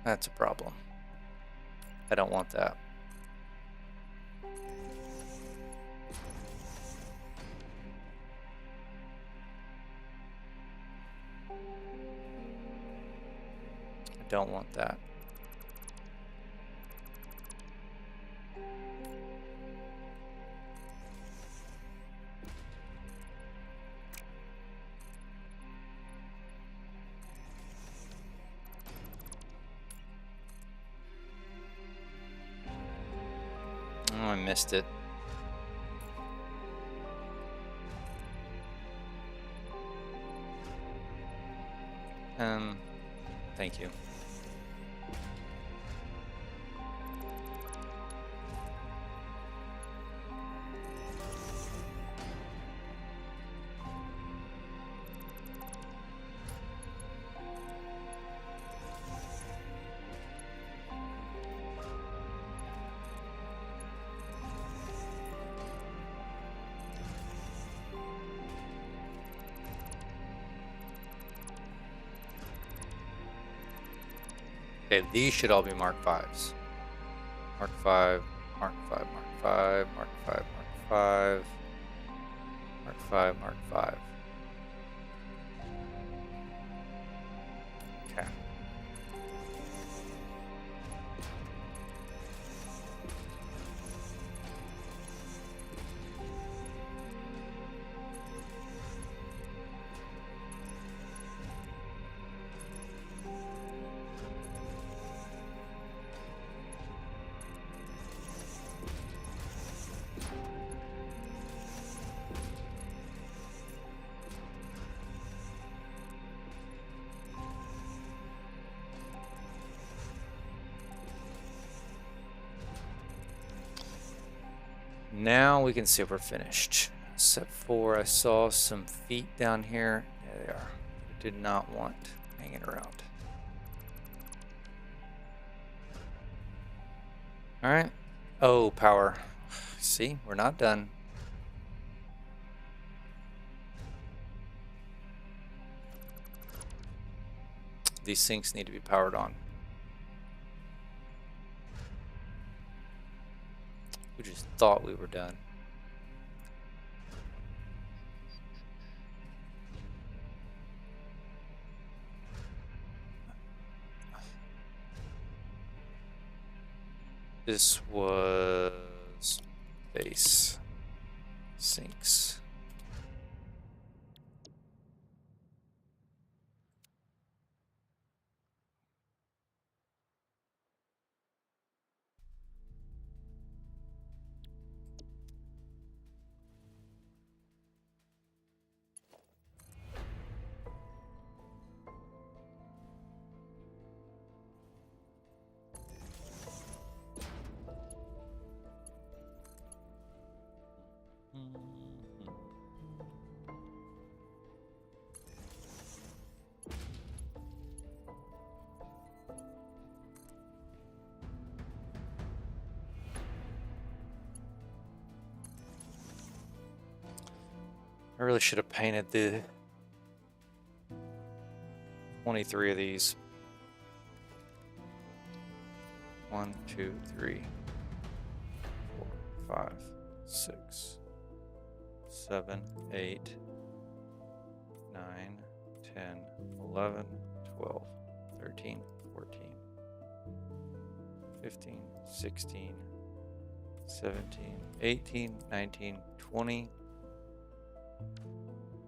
That's a problem. I don't want that. I don't want that. Oh, I missed it. Thank you. Okay, these should all be Mark 5s. Mark 5, Mark 5, Mark 5, Mark 5, Mark 5, Mark 5, Mark 5. Okay. Now we can see if we're finished. Step 4, I saw some feet down here. There they are. Did not want hanging around. All right. Oh, power. See, we're not done. These sinks need to be powered on. We just thought we were done. This was base sinks. I really should have painted the 23 of these. 1, 2, 3, 4, 5, 6, 7, 8, 9, 10, 11, 12, 13, 14, 15, 16, 17, 18, 19, 20.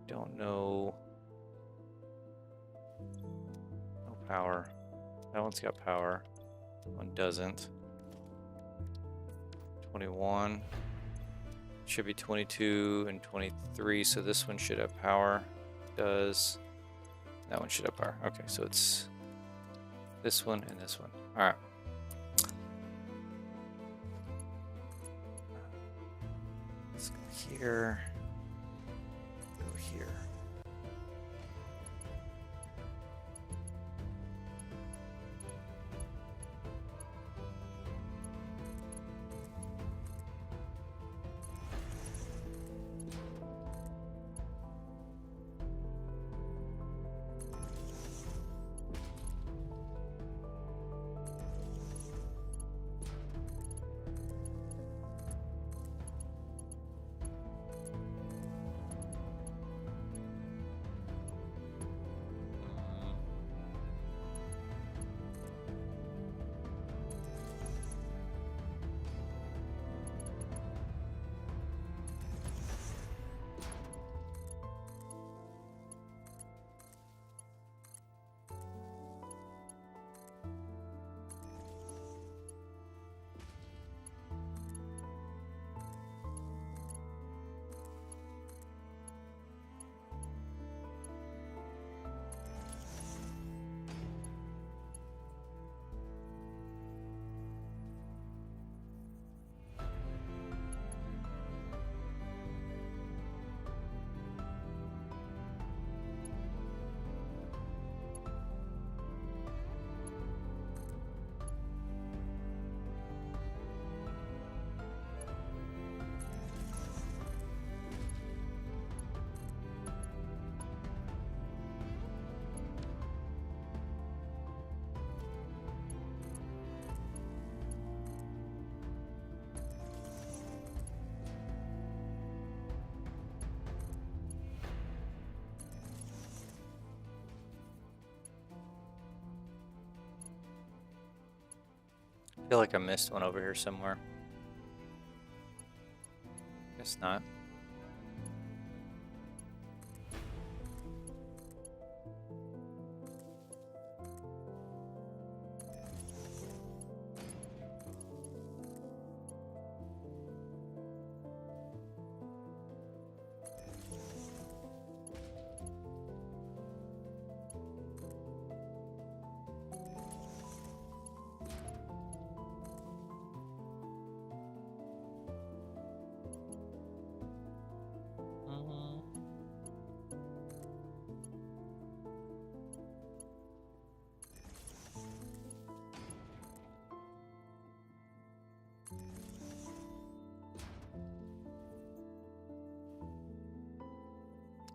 Don't know. No power. That one's got power. That one doesn't. 21. Should be 22 and 23, so this one should have power. Does. That one should have power. Okay, so it's this one and this one. All right. Let's go here. Go here. I feel like I missed one over here somewhere. Guess not.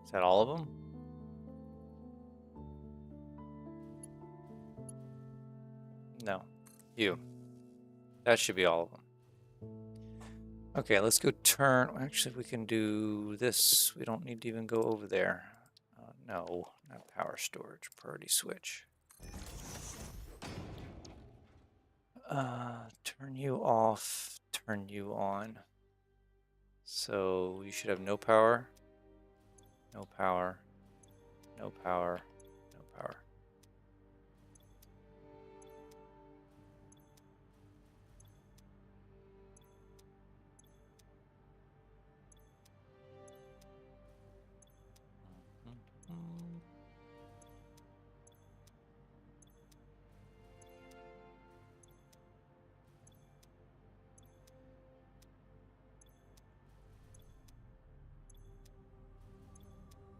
Is that all of them? No. You. That should be all of them. Okay, let's go turn. Actually, we can do this. We don't need to even go over there. No, not power storage. Priority switch. Turn you off. Turn you on. So you should have no power. No power. No power. No power.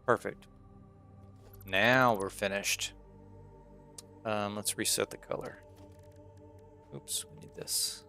Perfect. Now we're finished. Let's reset the color. Oops, we need this.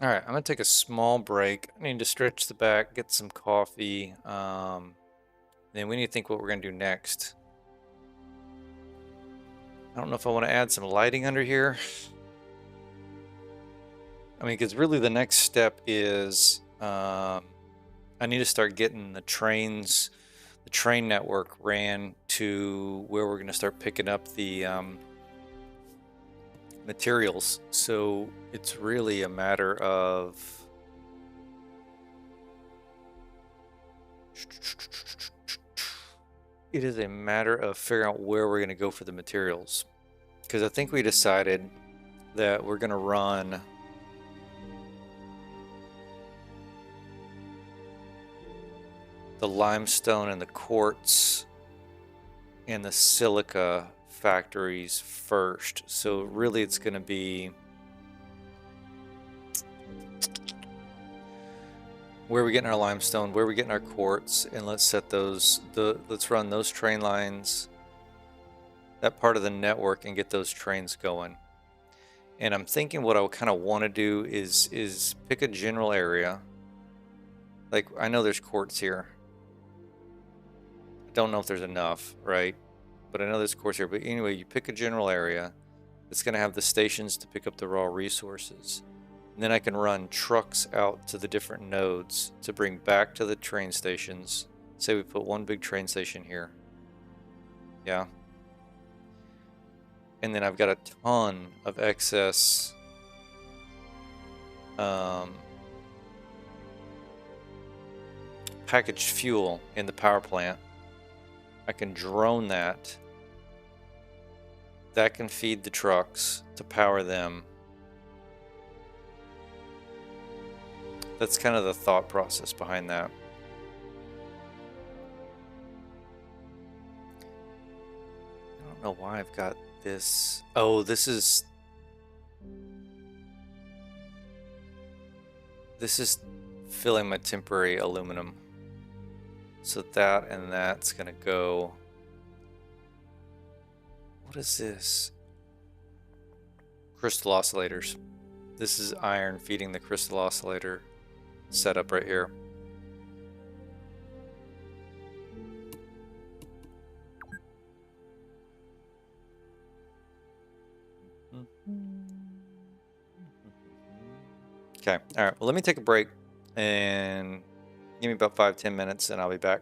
All right, I'm gonna take a small break. I need to stretch the back, get some coffee. Then we need to think what we're gonna do next. I don't know if I want to add some lighting under here. I mean, because really the next step is I need to start getting the train network ran to where we're gonna start picking up the materials. So it's really a matter of figuring out where we're going to go for the materials, because I think we decided that we're going to run the limestone and the quartz and the silica factories first. So really it's going to be where we getting our limestone, where we getting our quartz, and let's set those, let's run those train lines, that part of the network, and get those trains going. And I'm thinking what I kind of want to do is pick a general area. Like, I know there's quartz here. I don't know if there's enough, right? But I know there's quartz here. But anyway, you pick a general area that's going to have the stations to pick up the raw resources. And then I can run trucks out to the different nodes to bring back to the train stations. Say we put one big train station here. Yeah. And then I've got a ton of excess packaged fuel in the power plant. I can drone that. That can feed the trucks to power them. That's kind of the thought process behind that. I don't know why I've got this. Oh, this is filling my temporary aluminum. So that and that's gonna go. What is this? Crystal oscillators. This is iron feeding the crystal oscillator setup right here. Okay, all right, well, let me take a break and give me about 5-10 minutes and I'll be back.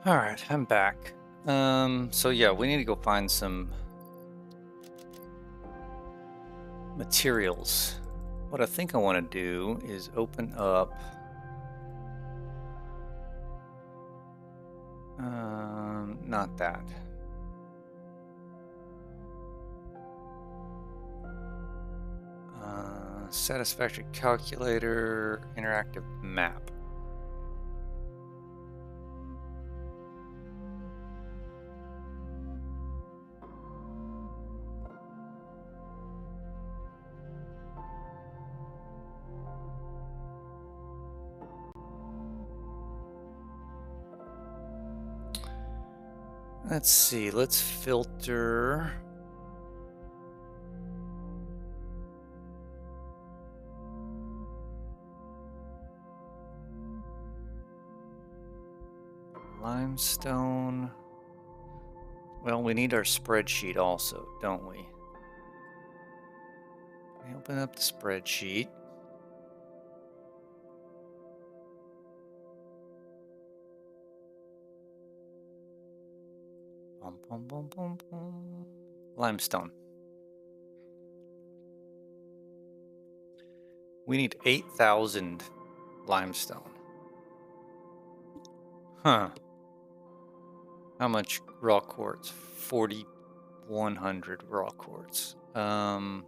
All right, I'm back. So yeah, we need to go find some materials. What I think I want to do is open up not that. Satisfactory calculator, interactive map. Let's see, let's filter. Limestone. Well, we need our spreadsheet also, don't we? Open up the spreadsheet. Bum, bum, bum, bum, bum. Limestone. We need 8,000 limestone. Huh. How much raw quartz? 4,100 raw quartz. Alright,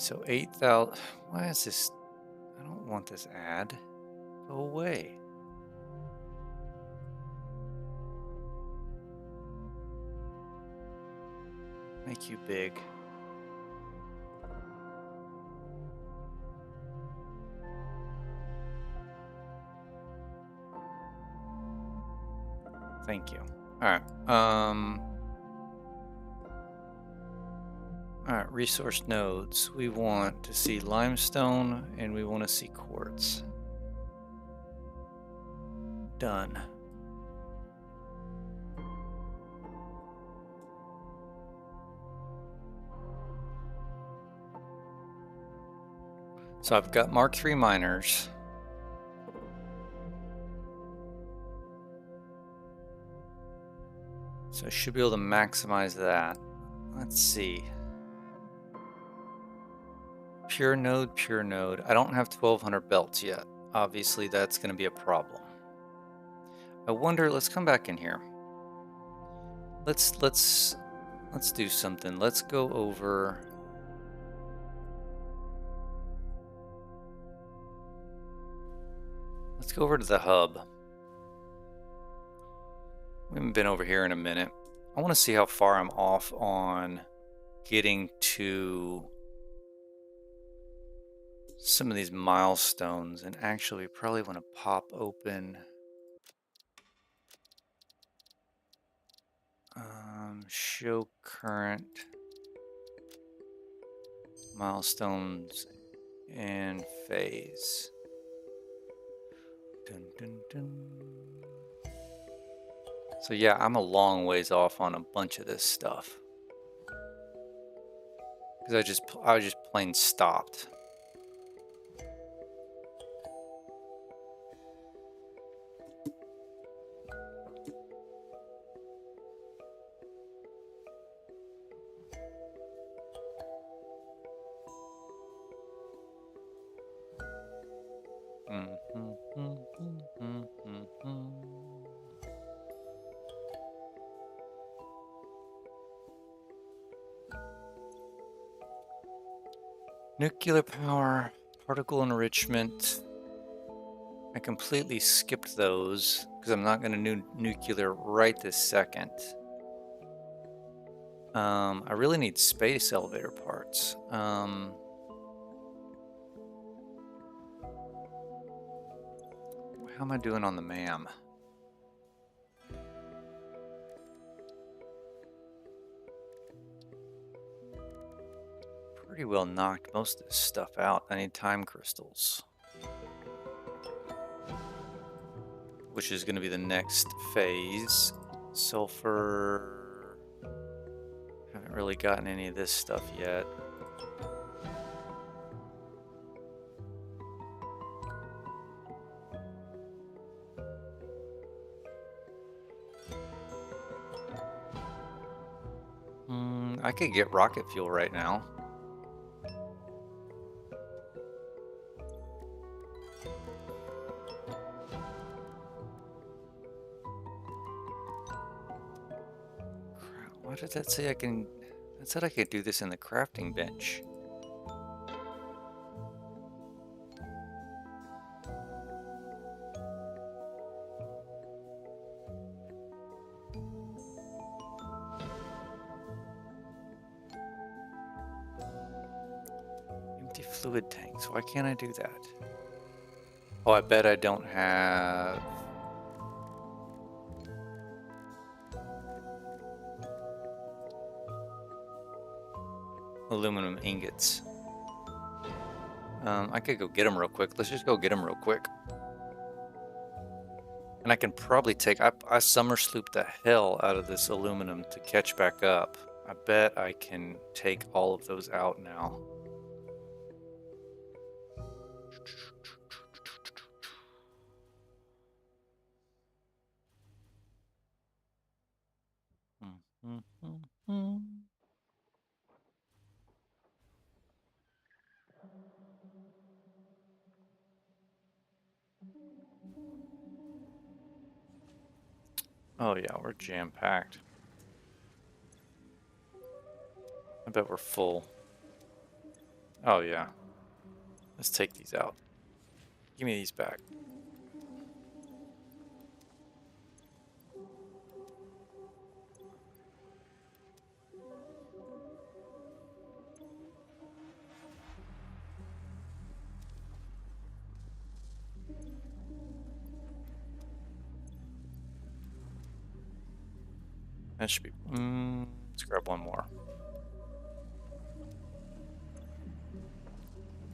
so 8,000. Why is this? I don't want this ad. Go away. Make you big. Thank you. Alright. Alright, resource nodes. We want to see limestone and we want to see quartz. Done. So I've got Mark III miners. So I should be able to maximize that. Let's see. Pure node, pure node. I don't have 1,200 belts yet. Obviously, that's going to be a problem. I wonder. Let's come back in here. Let's do something. Let's go over. Let's go over to the hub. We haven't been over here in a minute. I want to see how far I'm off on getting to some of these milestones, and actually we probably want to pop open show current milestones and phase. Dun, dun, dun. So yeah, I'm a long ways off on a bunch of this stuff because I was just plain stopped. Nuclear power, particle enrichment. I completely skipped those because I'm not going to do nuclear right this second. I really need space elevator parts. How am I doing on the MAM? Pretty well knocked most of this stuff out. I need time crystals, which is going to be the next phase. Sulfur. Haven't really gotten any of this stuff yet. I could get rocket fuel right now. Why did that say I can? That said I could do this in the crafting bench. Empty fluid tanks. Why can't I do that? Oh, I bet I don't have. Aluminum ingots. I could go get them real quick. Let's just go get them real quick. And I can probably take... I summer sloop the hell out of this aluminum to catch back up. I bet I can take all of those out now. Oh yeah, we're jam-packed. I bet we're full. Oh yeah. Let's take these out. Give me these back. That should be... let's grab one more.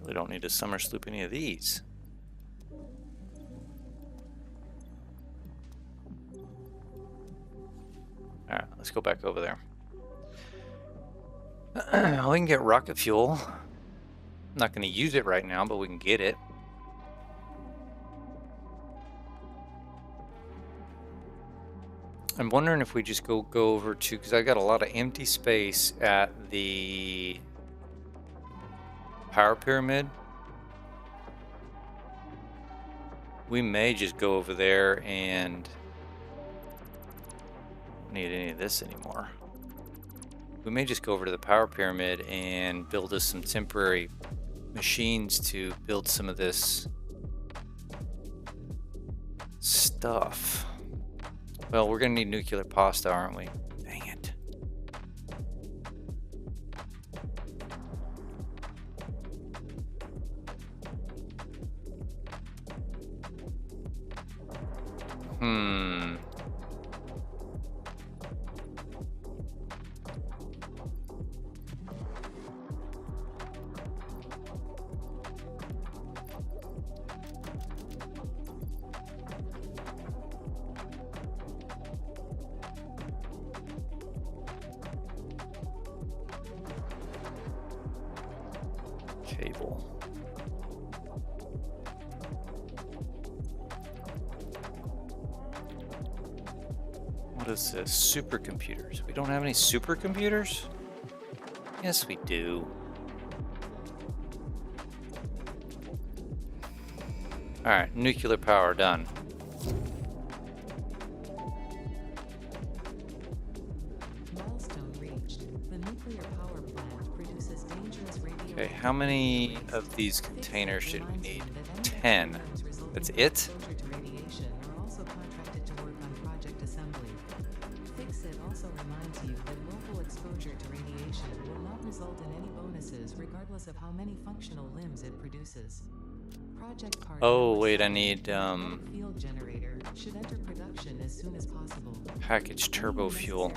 Really don't need to summer sloop any of these. Alright, let's go back over there. We can get rocket fuel. I'm not going to use it right now, but we can get it. I'm wondering if we just go over to... because I got a lot of empty space at the power pyramid. We may just go over there and... don't need any of this anymore. We may just go over to the power pyramid and build us some temporary machines to build some of this stuff. Well, we're gonna need nuclear pasta, aren't we? Dang it. Cable. What is this? Supercomputers. We don't have any supercomputers? Yes, we do. Alright, nuclear power done. Okay, how many of these containers should we need? 10. That's it? Fix-It also reminds you that local exposure to radiation will not result in any bonuses regardless of how many functional limbs it produces. Project part. Oh wait, I need field generator should enter production as soon as possible. Package turbo fuel.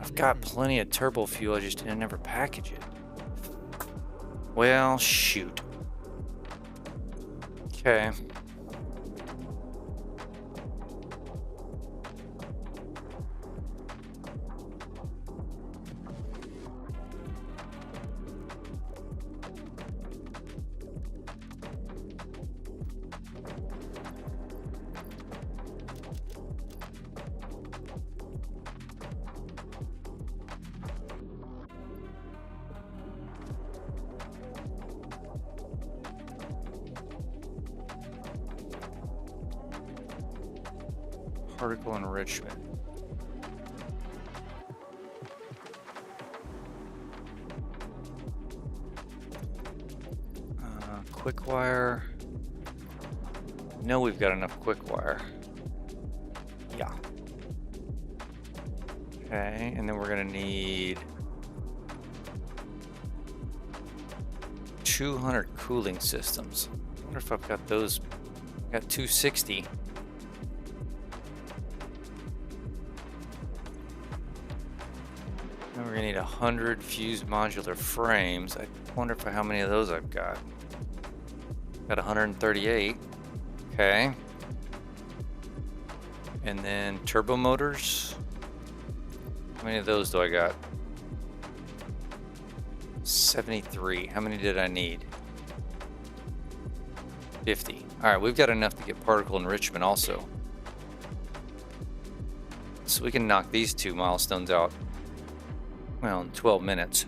I've got plenty of turbo fuel, I just didn't ever package it. Well, shoot. Okay. Particle enrichment. Quick wire. No, we've got enough quick wire. Yeah. Okay, and then we're gonna need 200 cooling systems. I wonder if I've got those. I got 260. And we're gonna need 100 fused modular frames. I wonder if how many of those I've got. Got 138. Okay. And then turbo motors. How many of those do I got? 73. How many did I need? 50. All right, we've got enough to get particle enrichment also. So we can knock these two milestones out, well, in 12 minutes.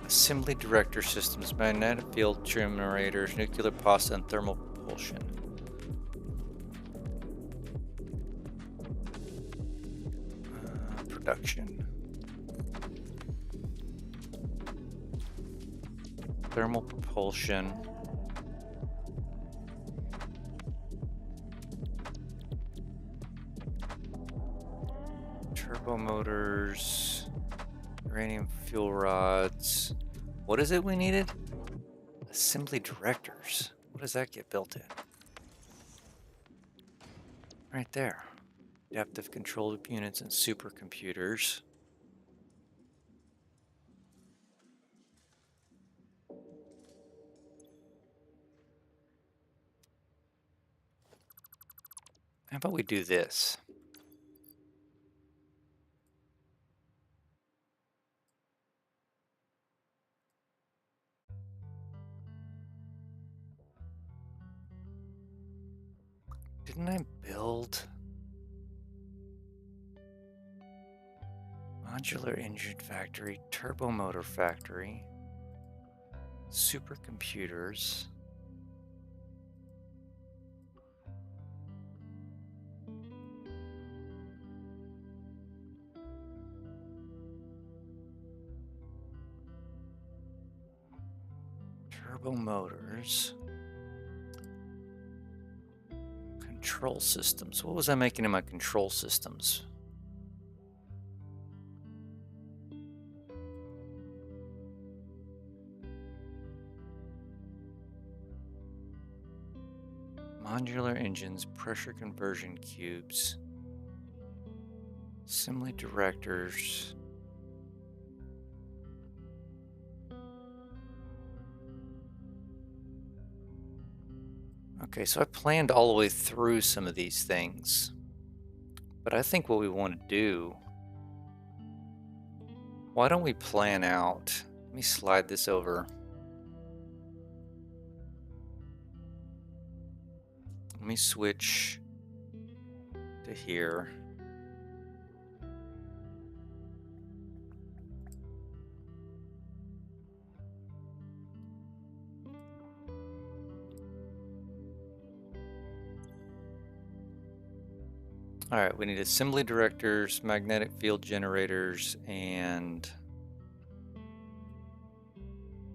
Assembly director systems, magnetic field generators, nuclear pasta, and thermal propulsion. Production. Thermal propulsion. Turbo motors. Uranium fuel rods. What is it we needed? Assembly directors. What does that get built in? Right there. Adaptive control units and supercomputers. How about we do this? Didn't I build modular engine factory, turbo motor factory, supercomputers? Turbo motors. Control systems. What was I making in my control systems? Modular engines, pressure conversion cubes, assembly directors. Okay, so I planned all the way through some of these things, but I think what we want to do, why don't we plan out? Let me slide this over. Let me switch to here. All right, we need assembly directors, magnetic field generators, and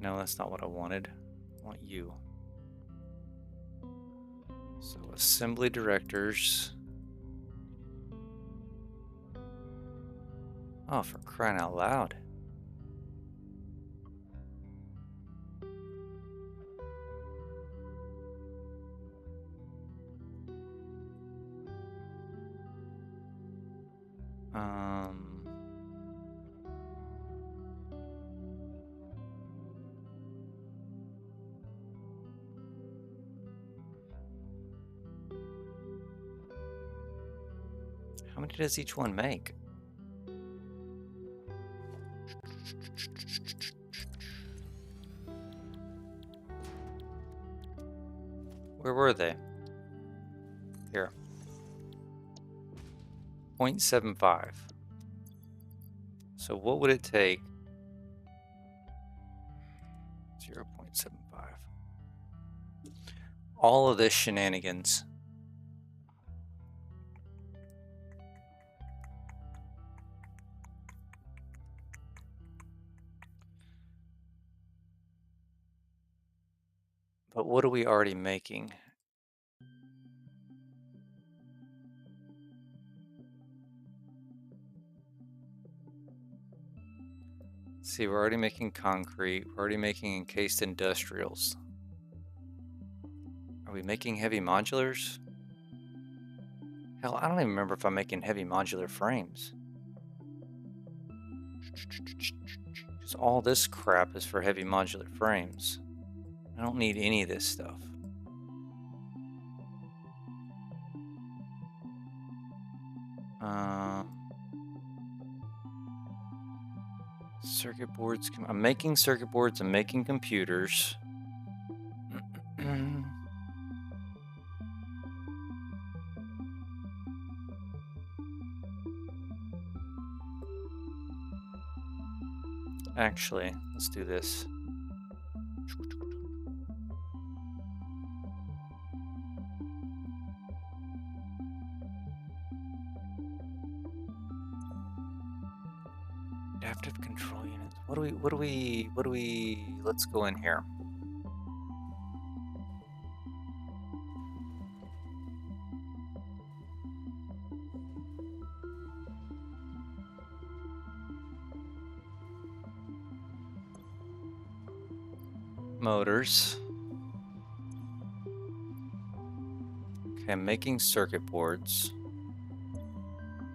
no, that's not what I wanted. I want you. So assembly directors. Oh, for crying out loud. How many does each one make? Where were they? Here. 0.75. So what would it take? 0.75. All of this shenanigans. But what are we already making? See, we're already making concrete. We're already making encased industrials. Are we making heavy modulars? Hell, I don't even remember if I'm making heavy modular frames. Because all this crap is for heavy modular frames. I don't need any of this stuff. Circuit boards. I'm making circuit boards. I'm making computers. Actually, let's do this. Adaptive control units. What do we, let's go in here. Motors. Okay, I'm making circuit boards.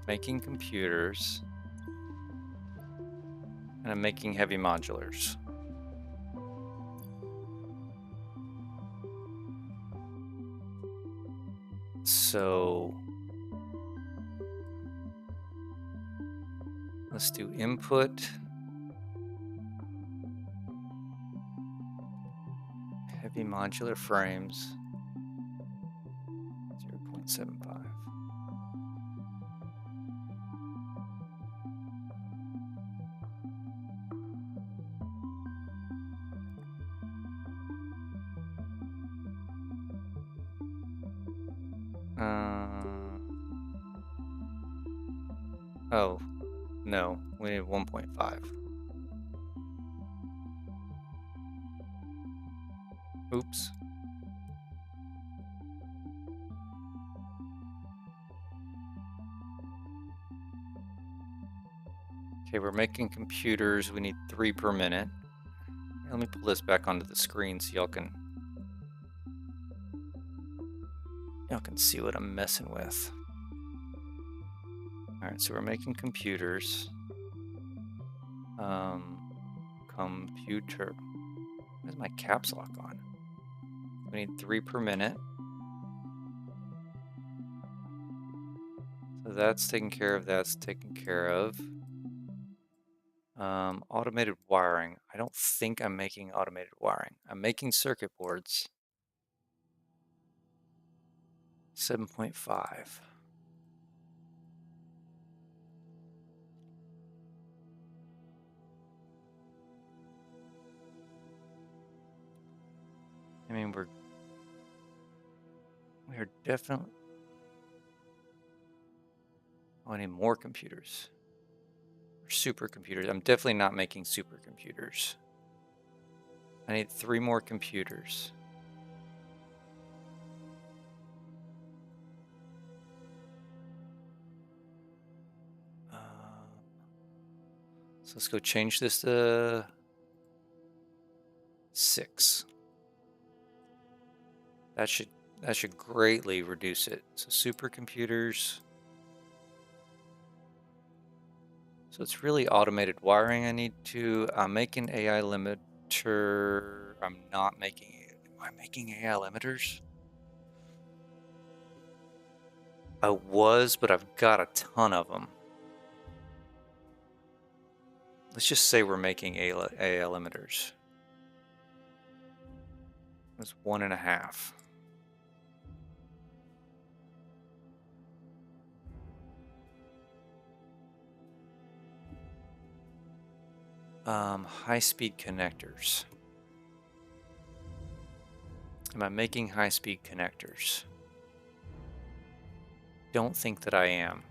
Making computers. And I'm making heavy modulars. So let's do input. Heavy modular frames. 0.75. Oh, no, we need 1.5. Oops. Okay, we're making computers. We need 3 per minute. Let me pull this back onto the screen so y'all can see what I'm messing with. All right, so we're making computers. Computer. Where's my caps lock on? We need 3 per minute. So that's taken care of. That's taken care of. Automated wiring. I don't think I'm making automated wiring. I'm making circuit boards. 7.5. I mean, we are definitely. Oh, I need more computers. Or supercomputers. I'm definitely not making supercomputers. I need 3 more computers. So let's go change this to 6. That should greatly reduce it. So supercomputers. So it's really automated wiring I need to. I'm making AI limiter. I'm not making. Am I making AI limiters? I was, but I've got a ton of them. Let's just say we're making AI limiters. That's 1.5. High-speed connectors. Am I making high-speed connectors? Don't think that I am.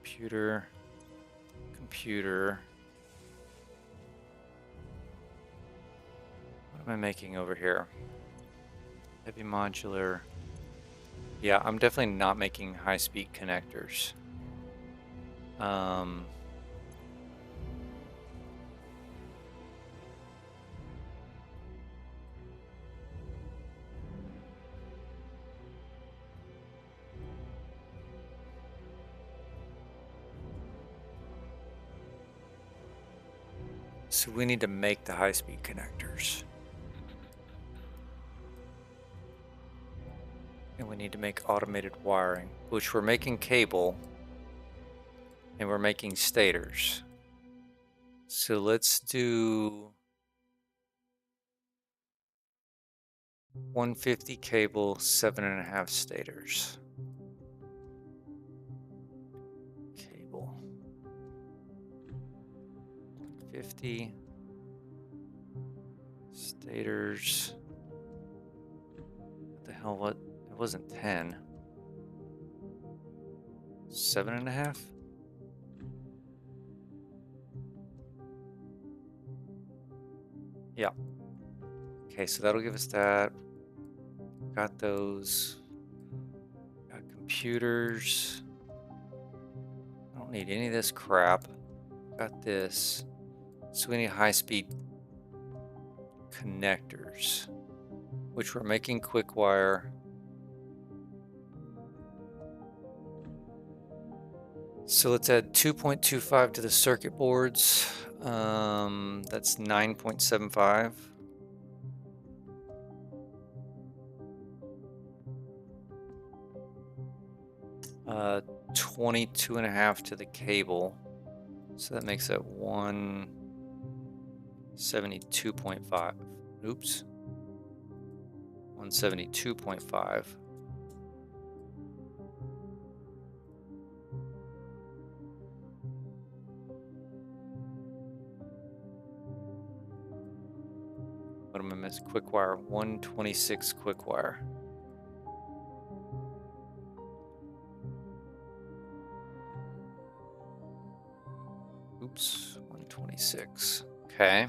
Computer. What am I making over here? Heavy modular. Yeah, I'm definitely not making high-speed connectors. So we need to make the high-speed connectors. And we need to make automated wiring, which we're making cable and we're making stators. So let's do 150 cable, 7.5 stators. Cable. 150 stators. What the hell? What? It wasn't 10. 7.5? Yeah. Okay, so that'll give us that. Got those. Got computers. I don't need any of this crap. Got this. So we need high-speed connectors, which we're making quick wire. So let's add 2.25 to the circuit boards. That's 9.75. 22.5 to the cable. So that makes it 172.5. Oops. 172.5. What am I missing? Quick wire. 126 quick wire. Oops. 126. Okay.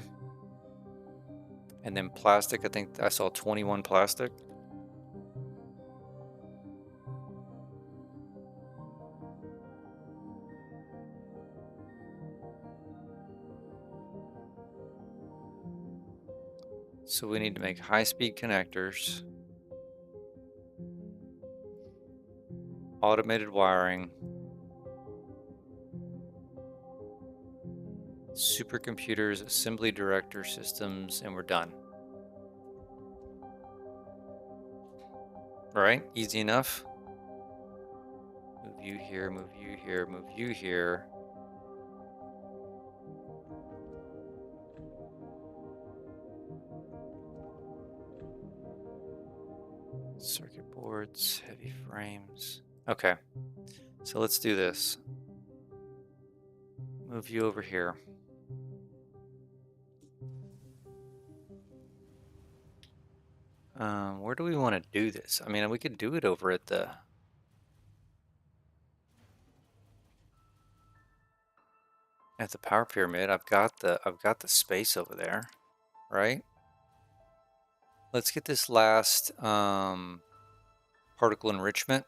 And then plastic, I think I saw 21 plastic. So we need to make high-speed connectors, automated wiring, supercomputers, assembly director systems, and we're done. Right? Easy enough. Move you here, move you here, move you here. Circuit boards, heavy frames. Okay, so let's do this. Move you over here. Where do we want to do this? I mean, we could do it over at the power pyramid. I've got the space over there, right? Let's get this last particle enrichment.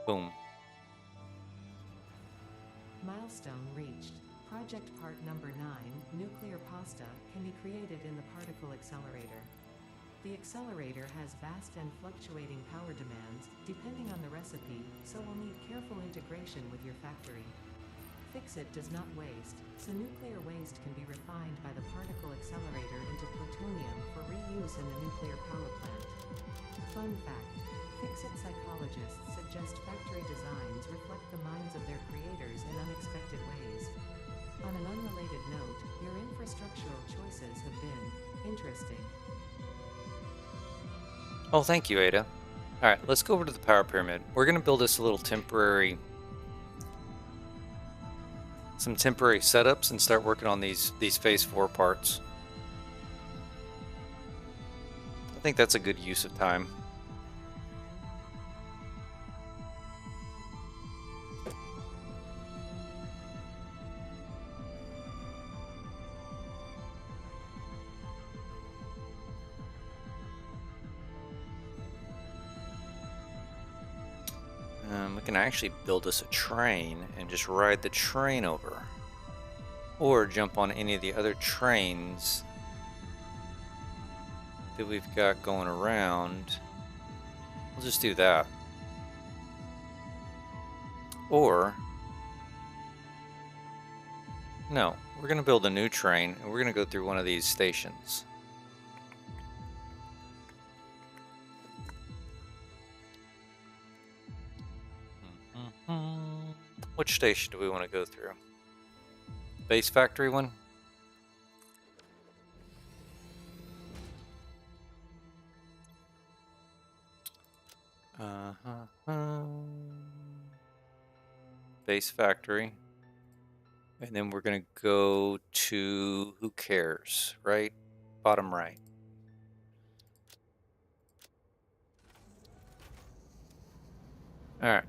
Boom. Milestone reached. Project part number 9, nuclear pasta, can be created in the particle accelerator. The accelerator has vast and fluctuating power demands, depending on the recipe, so will need careful integration with your factory. Fix-It does not waste, so nuclear waste can be refined by the particle accelerator into plutonium for reuse in the nuclear power plant. Fun fact: Fix-It psychologists suggest factory designs reflect the minds of their creators in unexpected ways. On an unrelated note, your infrastructural choices have been interesting. Oh, thank you, Ada. All right, let's go over to the power pyramid. We're going to build us a little temporary, some temporary setups and start working on these phase 4 parts. I think that's a good use of time. We can actually build us a train and just ride the train over. Or jump on any of the other trains that we've got going around. We'll just do that. Or, no, we're going to build a new train and we're going to go through one of these stations. Which station do we want to go through? Base factory one? Base factory. And then we're going to go to, who cares, right? Bottom right. All right.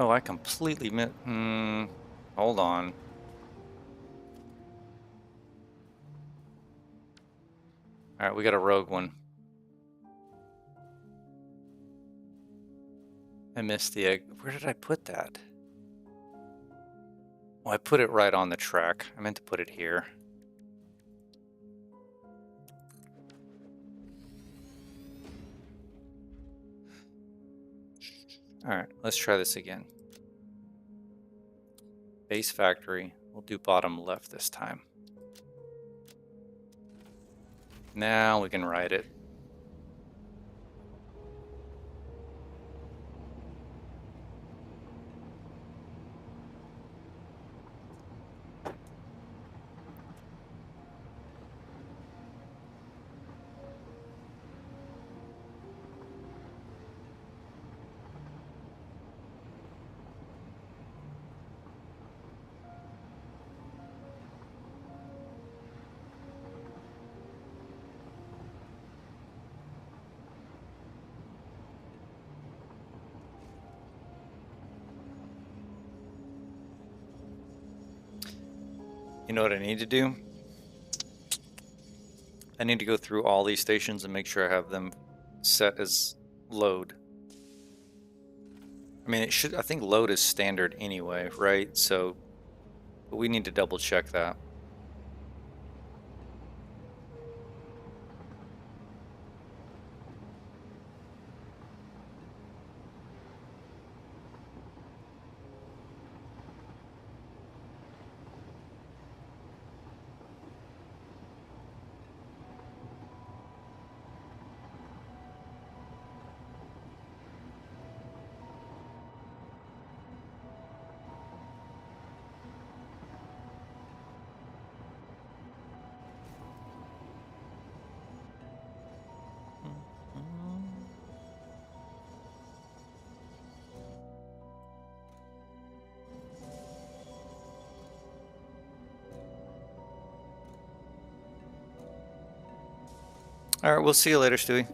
Oh, I completely missed. Hold on. All right, we got a rogue one. I missed the egg. Where did I put that? Well, I put it right on the track. I meant to put it here. All right, let's try this again. Base factory. We'll do bottom left this time. Now we can ride it. You know what I need to do? I need to go through all these stations and make sure I have them set as load. I mean, it should, I think load is standard anyway, right? So, but we need to double check that. All right, we'll see you later, Stewie.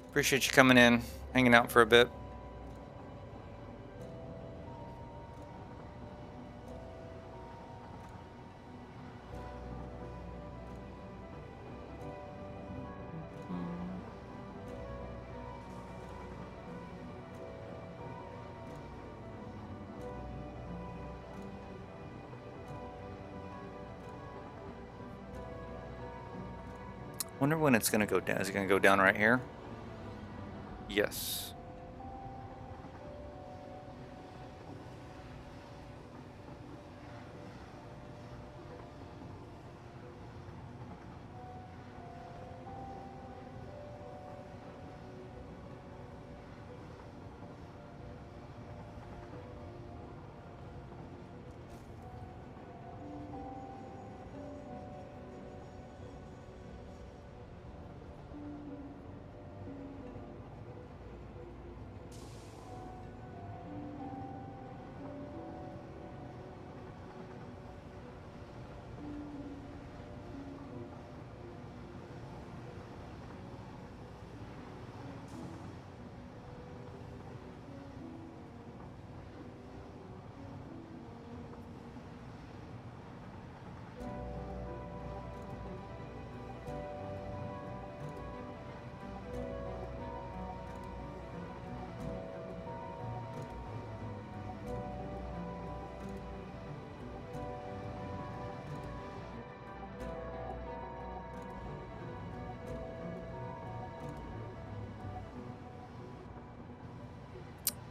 Appreciate you coming in, hanging out for a bit. Wonder when it's gonna go down. Is it gonna go down right here? Yes.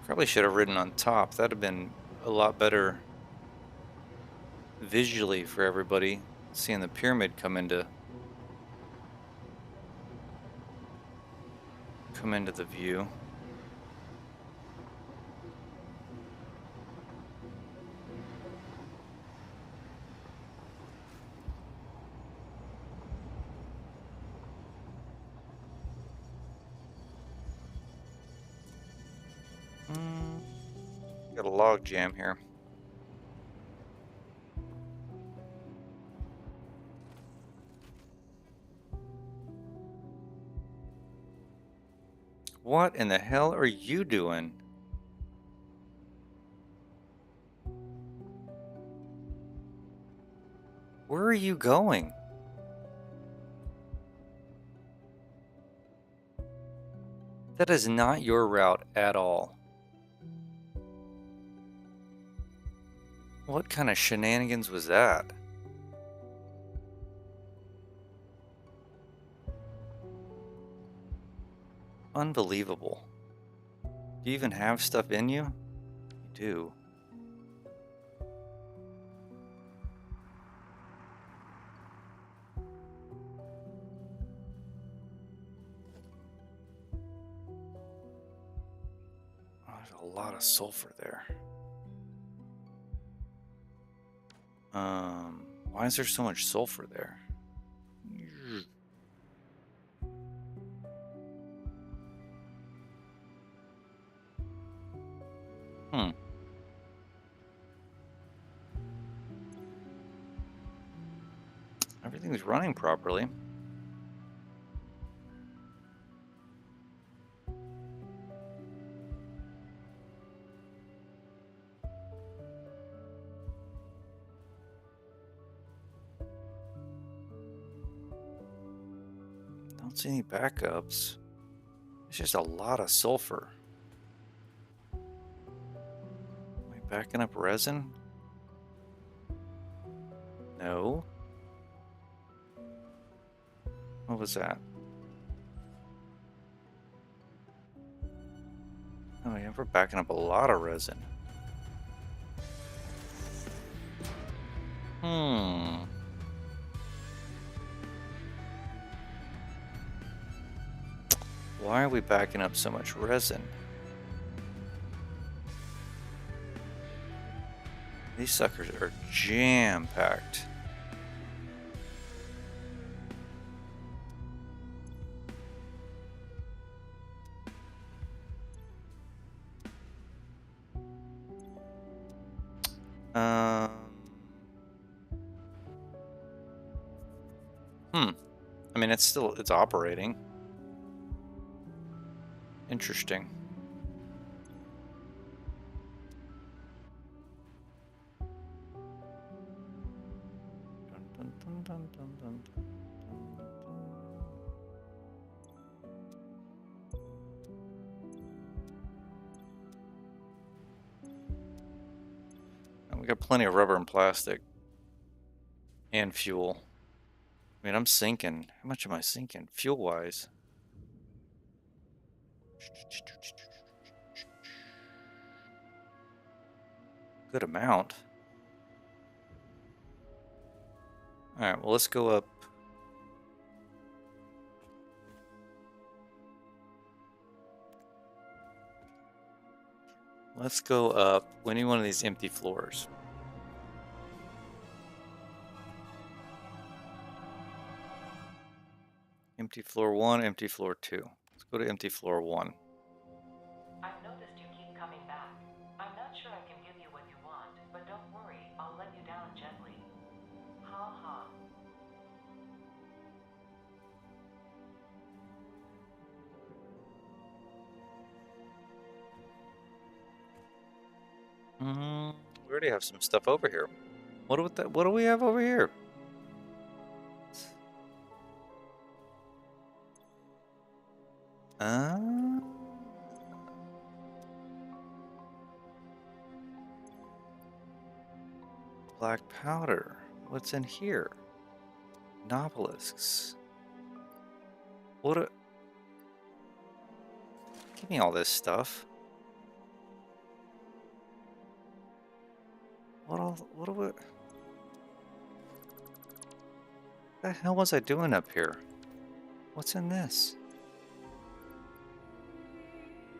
Probably should have ridden on top. That'd have been a lot better visually for everybody, seeing the pyramid come into the view. Got a log jam here. What in the hell are you doing? Where are you going? That is not your route at all. What kind of shenanigans was that? Unbelievable. Do you even have stuff in you? You do. Oh, there's a lot of sulfur there. Why is there so much sulfur there? Hmm. Everything's running properly. Don't see any backups. It's just a lot of sulfur. Am I backing up resin? No. What was that? Oh yeah, we're backing up a lot of resin. Why are we backing up so much resin? These suckers are jam-packed. I mean, it's operating. Interesting. Dun, dun, dun, dun, dun, dun, dun, dun. We got plenty of rubber and plastic and fuel. I mean, I'm sinking. How much am I sinking fuel-wise? Good amount. All right, well, let's go up. Let's go up any one of these empty floors. Empty floor 1, empty floor 2. Let's go to empty floor 1. I've noticed you keep coming back. I'm not sure I can give you what you want, but don't worry, I'll let you down gently. Ha ha. We already have some stuff over here. What do we have over here? Black powder. What's in here? Nobelisks. Give me all this stuff. What the hell was I doing up here? What's in this?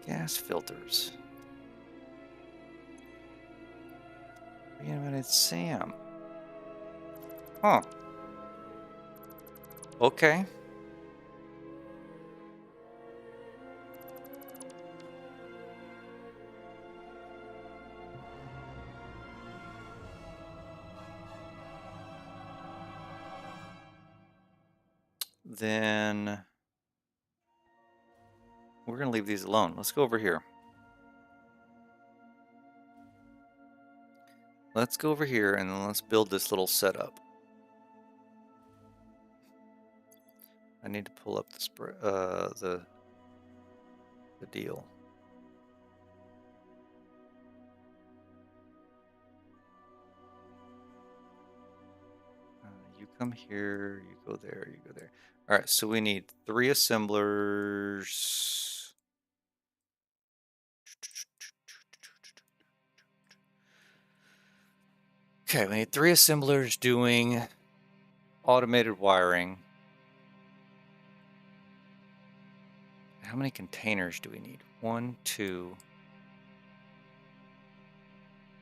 Gas filters. Reinvented Sam. Huh. Okay. Then we're going to leave these alone. Let's go over here. Let's go over here and then let's build this little setup. I need to pull up the deal. You come here, you go there, you go there. All right, so we need 3 assemblers. Okay, we need 3 assemblers doing automated wiring. How many containers do we need? 1, 2.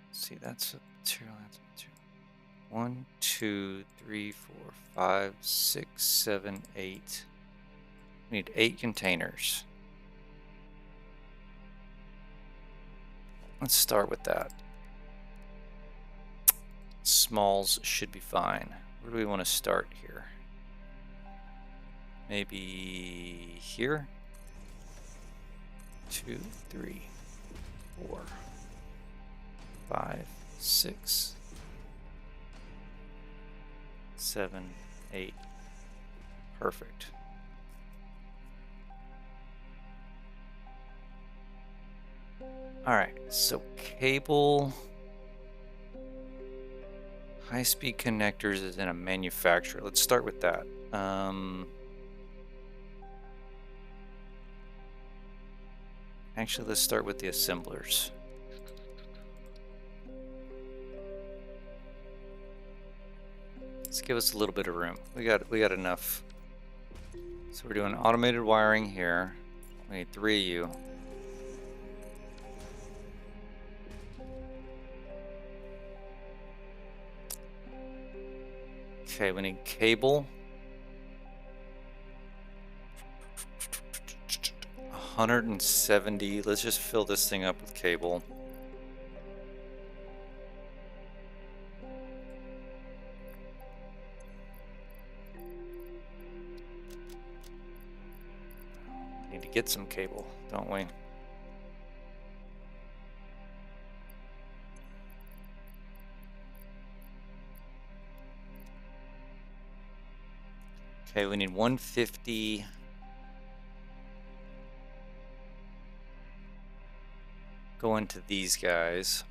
Let's see, that's a material. That's a material. 1, 2, 3, 4, 5, 6, 7, 8. We need 8 containers. Let's start with that. Smalls should be fine. Where do we want to start here? Maybe here? 2, 3, 4, 5, 6, 7, 8. Perfect. All right, so cable, high-speed connectors is in a manufacturer. Let's start with that. Actually, let's start with the assemblers. Let's give us a little bit of room. We got enough. So we're doing automated wiring here. We need 3 of you. Okay, we need cable. 170. Let's just fill this thing up with cable. Need to get some cable, don't we? Okay, we need 150. Go into these guys.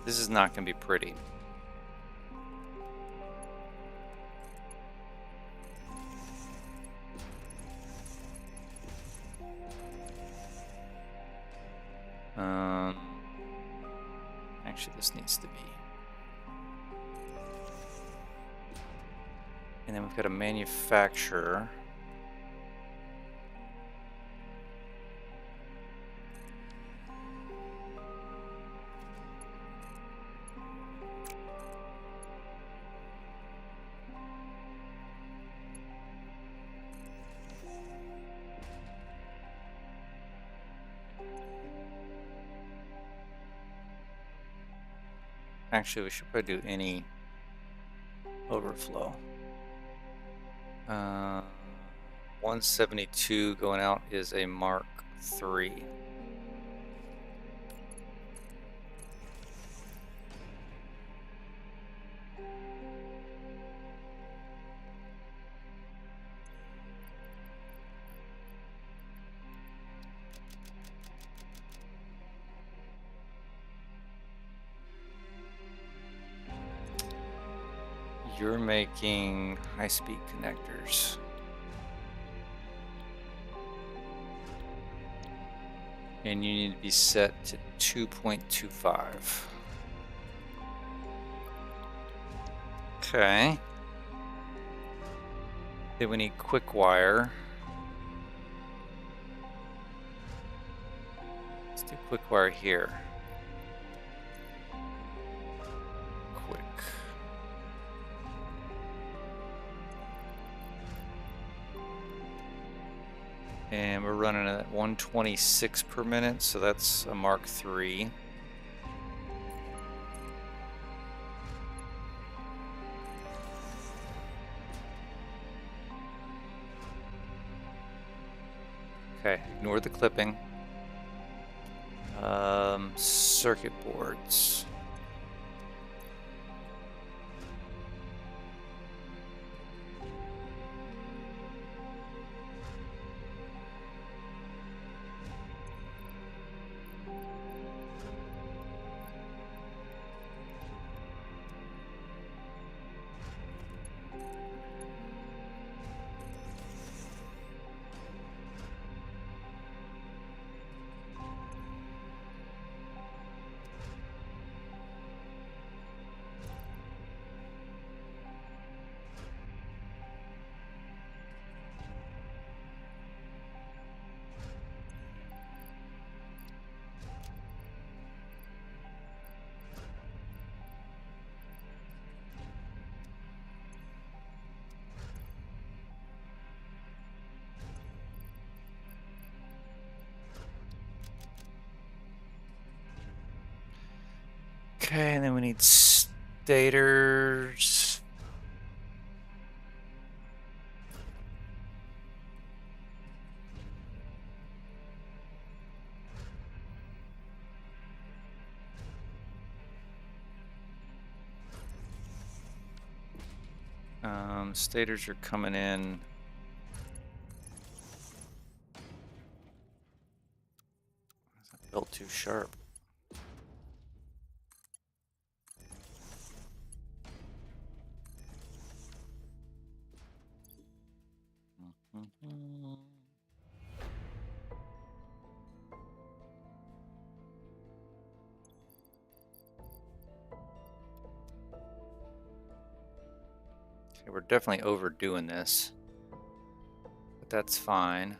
This is not going to be pretty. Actually, this needs to be. And then we've got a manufacturer. Actually, we should probably do any overflow. 172 going out is a Mark III. You're making high-speed connectors. And you need to be set to 2.25. Okay. Then we need quick wire. Let's do quick wire here. Quick. And we're running at 126 per minute, so that's a Mark III. Okay, ignore the clipping. Circuit boards. Okay, and then we need stators. Stators are coming in. Built too sharp. Okay, we're definitely overdoing this, but that's fine.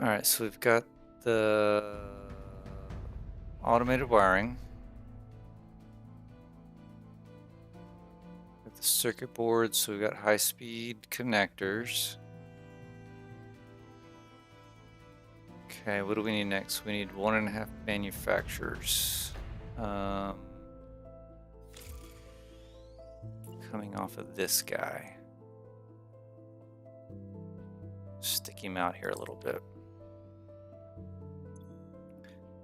All right, so we've got the automated wiring. Got the circuit board, so we've got high-speed connectors. Okay, what do we need next? We need 1.5 manufacturers. Coming off of this guy. Stick him out here a little bit.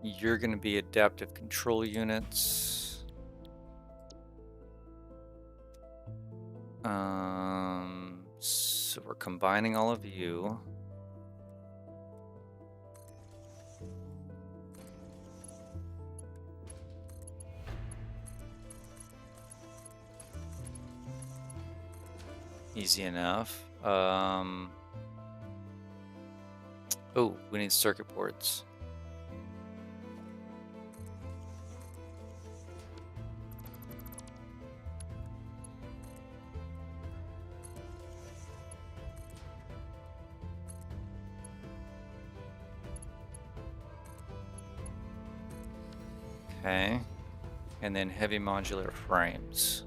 You're going to be adaptive control units. So we're combining all of you. Easy enough. Oh, we need circuit boards. Okay. And then heavy modular frames.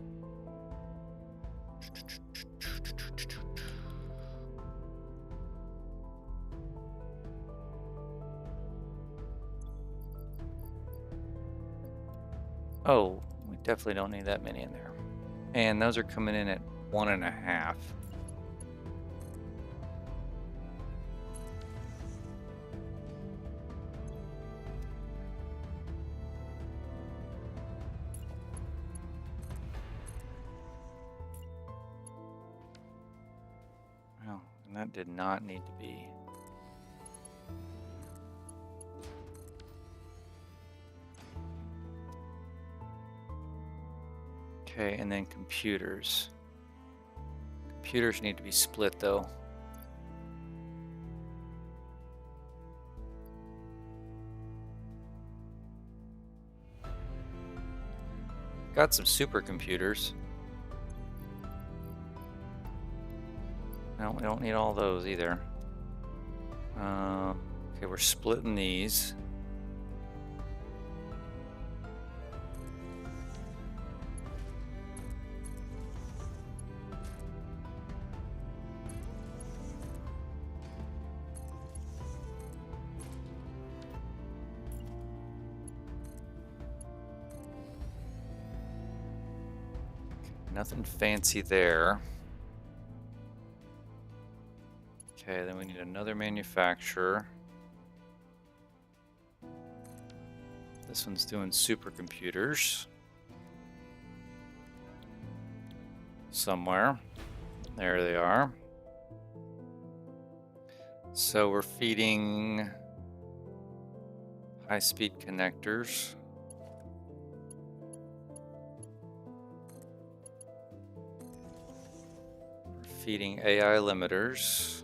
Oh, we definitely don't need that many in there. And those are coming in at 1.5. Well, and that did not need to be. Okay, and then computers. Computers need to be split though. Got some supercomputers. No, we don't need all those either. Okay, we're splitting these. Nothing fancy there. Okay, then we need another manufacturer. This one's doing supercomputers. Somewhere. There they are. So we're feeding high-speed connectors. We're feeding AI limiters.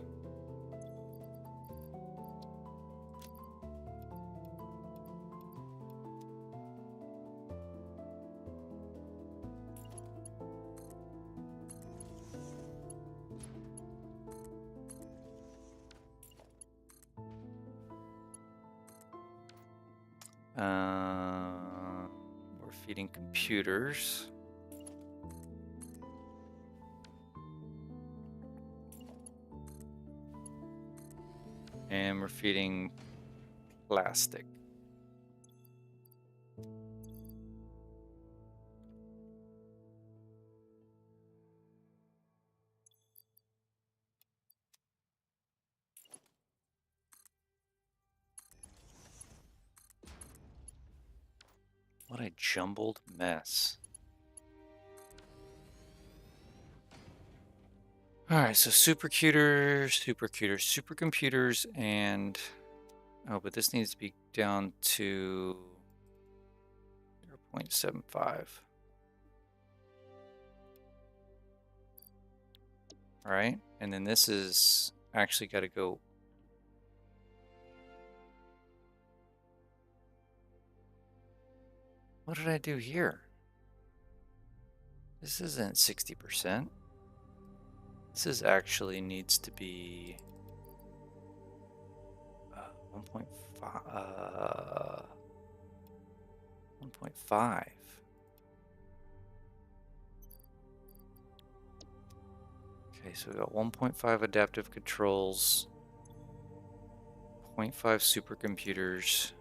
We're feeding computers. And we're feeding plastic. What a jumbled mess. Alright, so supercomputers, and... Oh, but this needs to be down to 0.75. Alright, and then this is actually got to go... What did I do here? This isn't 60%. This is actually needs to be 1.5. 1.5. Okay, so we got 1.5 adaptive controls, 0.5 supercomputers.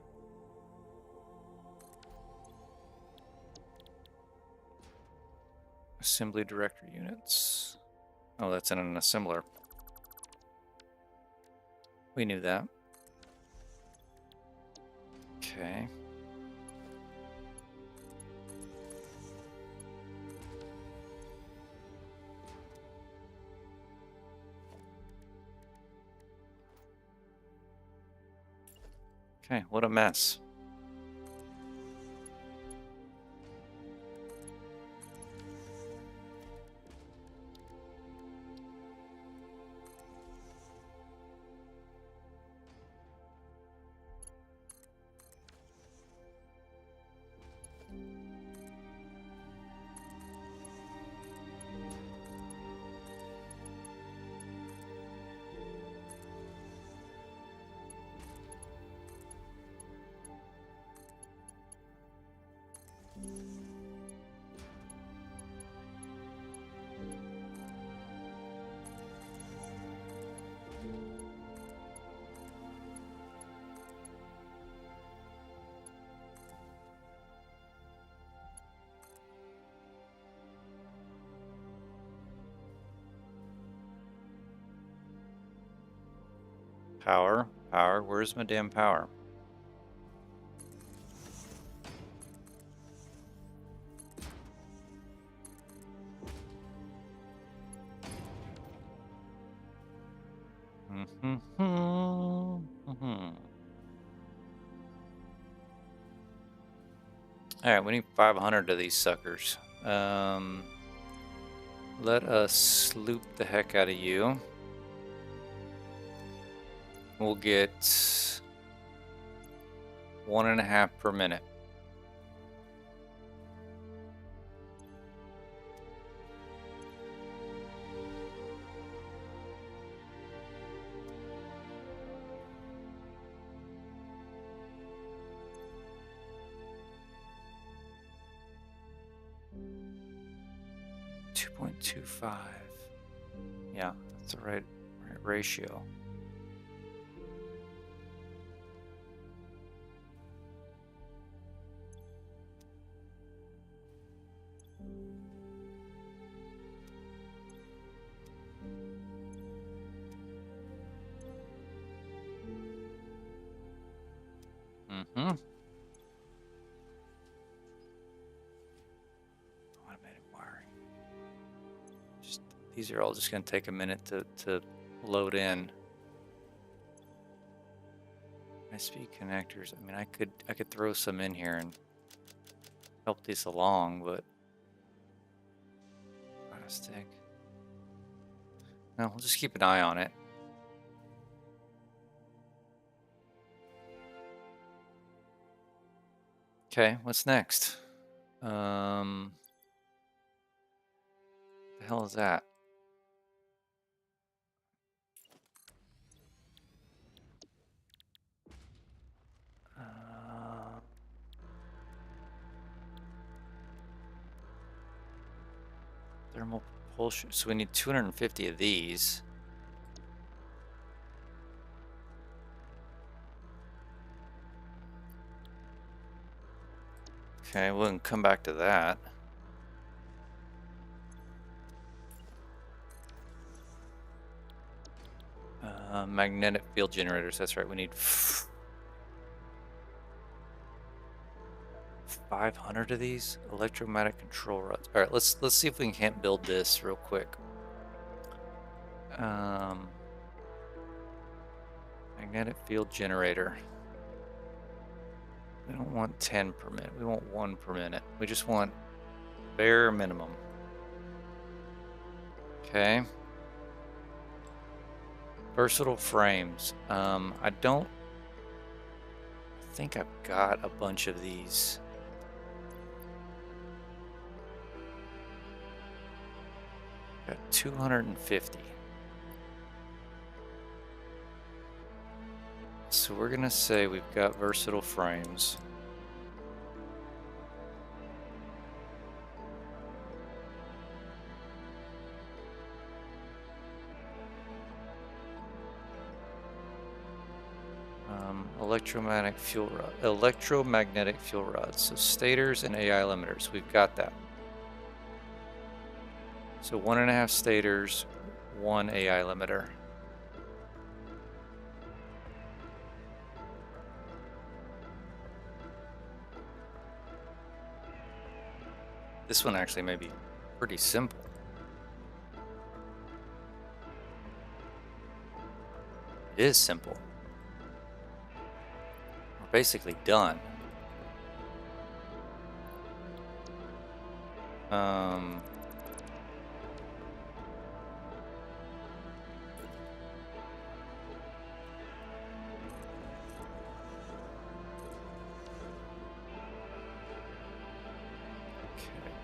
Assembly director units. Oh, that's in an assembler. We knew that. Okay. Okay, what a mess. Power. Power. Where's my damn power? Alright, we need 500 of these suckers. Let us sloop the heck out of you. We'll get 1.5 per minute. .25. Yeah, that's the right ratio. Automated wiring. These are all just going to take a minute to load in. High-speed connectors. I mean, I could throw some in here and help this along, but plastic. No, we'll just keep an eye on it. Okay, what's next? The hell is that? Thermal propulsion. So we need 250 of these. Okay, we can come back to that. Magnetic field generators. That's right. We need 500 of these electromagnetic control rods. All right, let's see if we can't build this real quick. Magnetic field generator. We don't want 10 per minute. We want 1 per minute. We just want bare minimum. Okay. Versatile frames. I think I've got a bunch of these. Got 250. So we're gonna say we've got versatile frames. Electromagnetic fuel rods. So stators and AI limiters. We've got that. So 1.5 stators, 1 AI limiter. This one actually may be pretty simple. It is simple. We're basically done.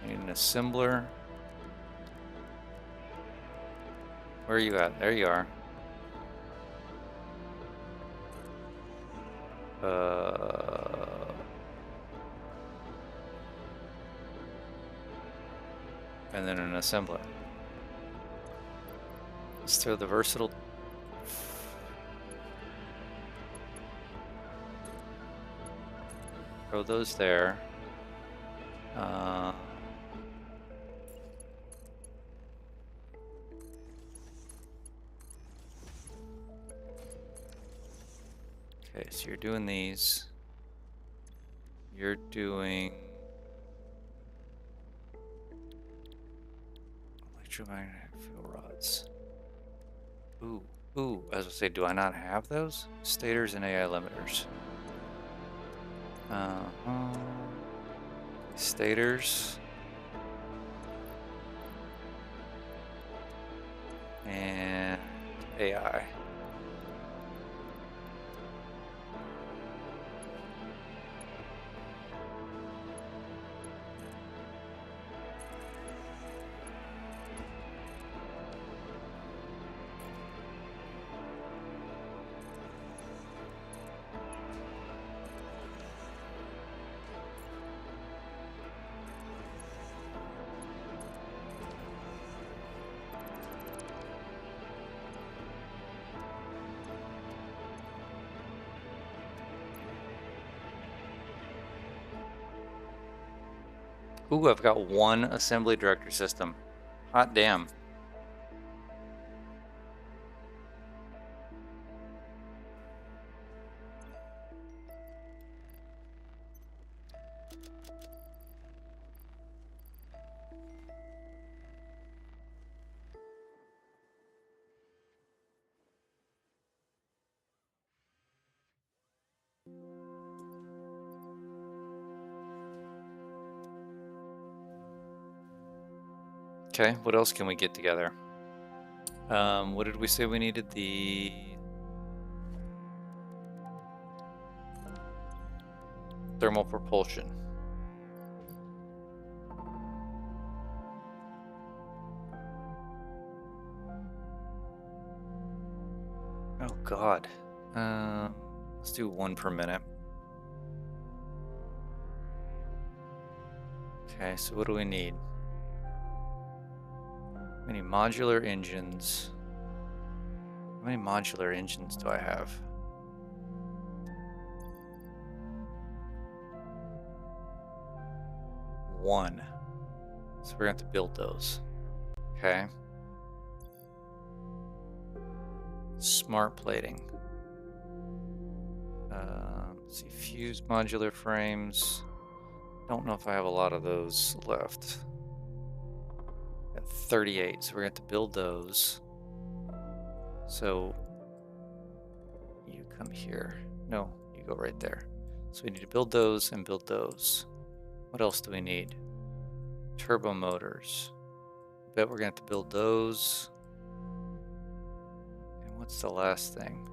Need an assembler. Where are you at? There you are. And then an assembler. Let's throw the versatile. Throw those there. Okay, so you're doing these. You're doing electromagnetic field rods. Ooh, ooh, as I say, do I not have those? Stators and AI limiters. Uh-huh. Stators. And AI. Ooh, I've got one assembly director system. Hot damn. Okay, what else can we get together? What did we say we needed? The thermal propulsion. Oh God. Let's do 1 per minute. Okay, so what do we need? We need modular engines. How many modular engines do I have? One. So we're gonna have to build those. Okay. Smart plating. Let's see, fused modular frames. Don't know if I have a lot of those left. Got 38, so we're gonna have to build those. So you come here. No, you go right there. So we need to build those and build those. What else do we need? Turbo motors. I bet we're gonna have to build those. And what's the last thing?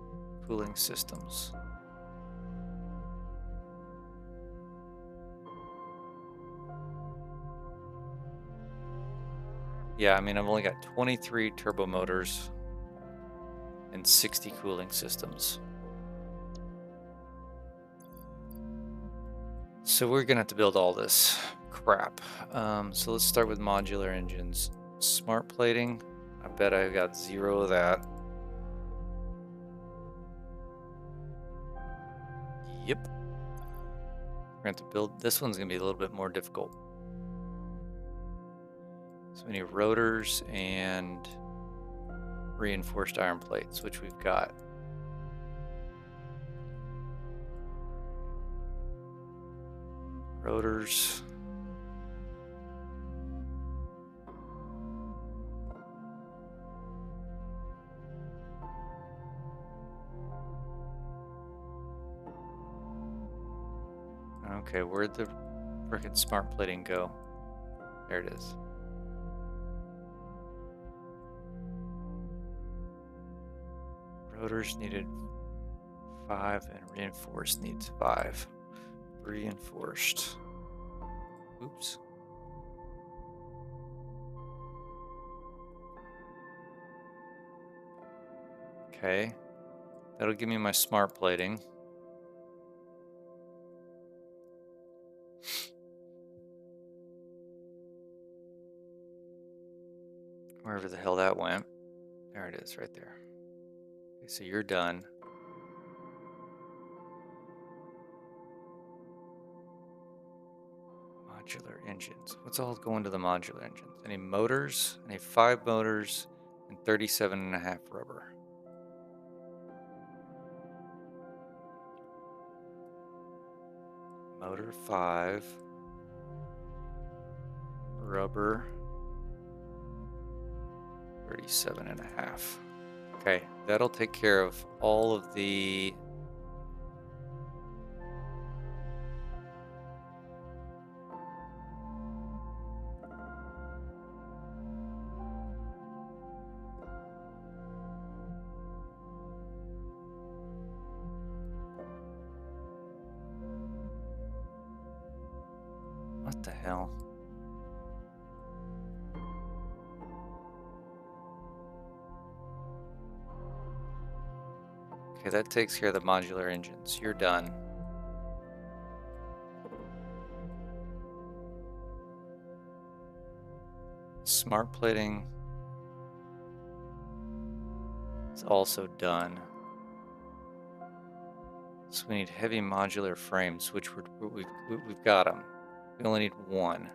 Cooling systems. Yeah, I mean, I've only got 23 turbo motors and 60 cooling systems. So we're gonna have to build all this crap. So let's start with modular engines. Smart plating, I bet I got 0 of that. Yep. We're gonna have to build, this one's gonna be a little bit more difficult. So we need rotors and reinforced iron plates, which we've got. Rotors. Okay, where'd the frickin' smart plating go? There it is. Rotors needed 5 and reinforced needs 5. Reinforced. Oops. Okay. That'll give me my smart plating. Wherever the hell that went. There it is, right there. Okay, so you're done. Modular engines. What's all going to the modular engines? I need motors. I need 5 motors and 37.5 rubber. Motor 5. Rubber 37.5. Okay, that'll take care of all of the what the hell? Okay, that takes care of the modular engines. You're done. Smart plating is also done. So we need heavy modular frames, which we've got them. We only need one.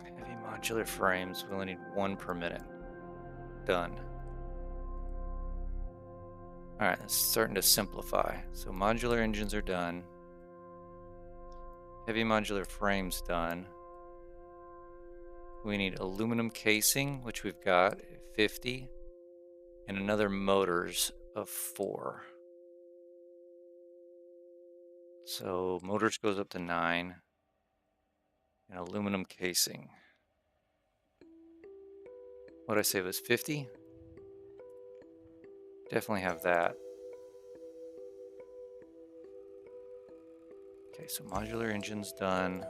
Heavy modular frames, we only need 1 per minute. Done. Alright, it's starting to simplify. So modular engines are done. Heavy modular frames done. We need aluminum casing, which we've got at 50, and another motors of 4. So motors goes up to 9, and aluminum casing. What did I say, it was 50? Definitely have that. Okay, so modular engines done.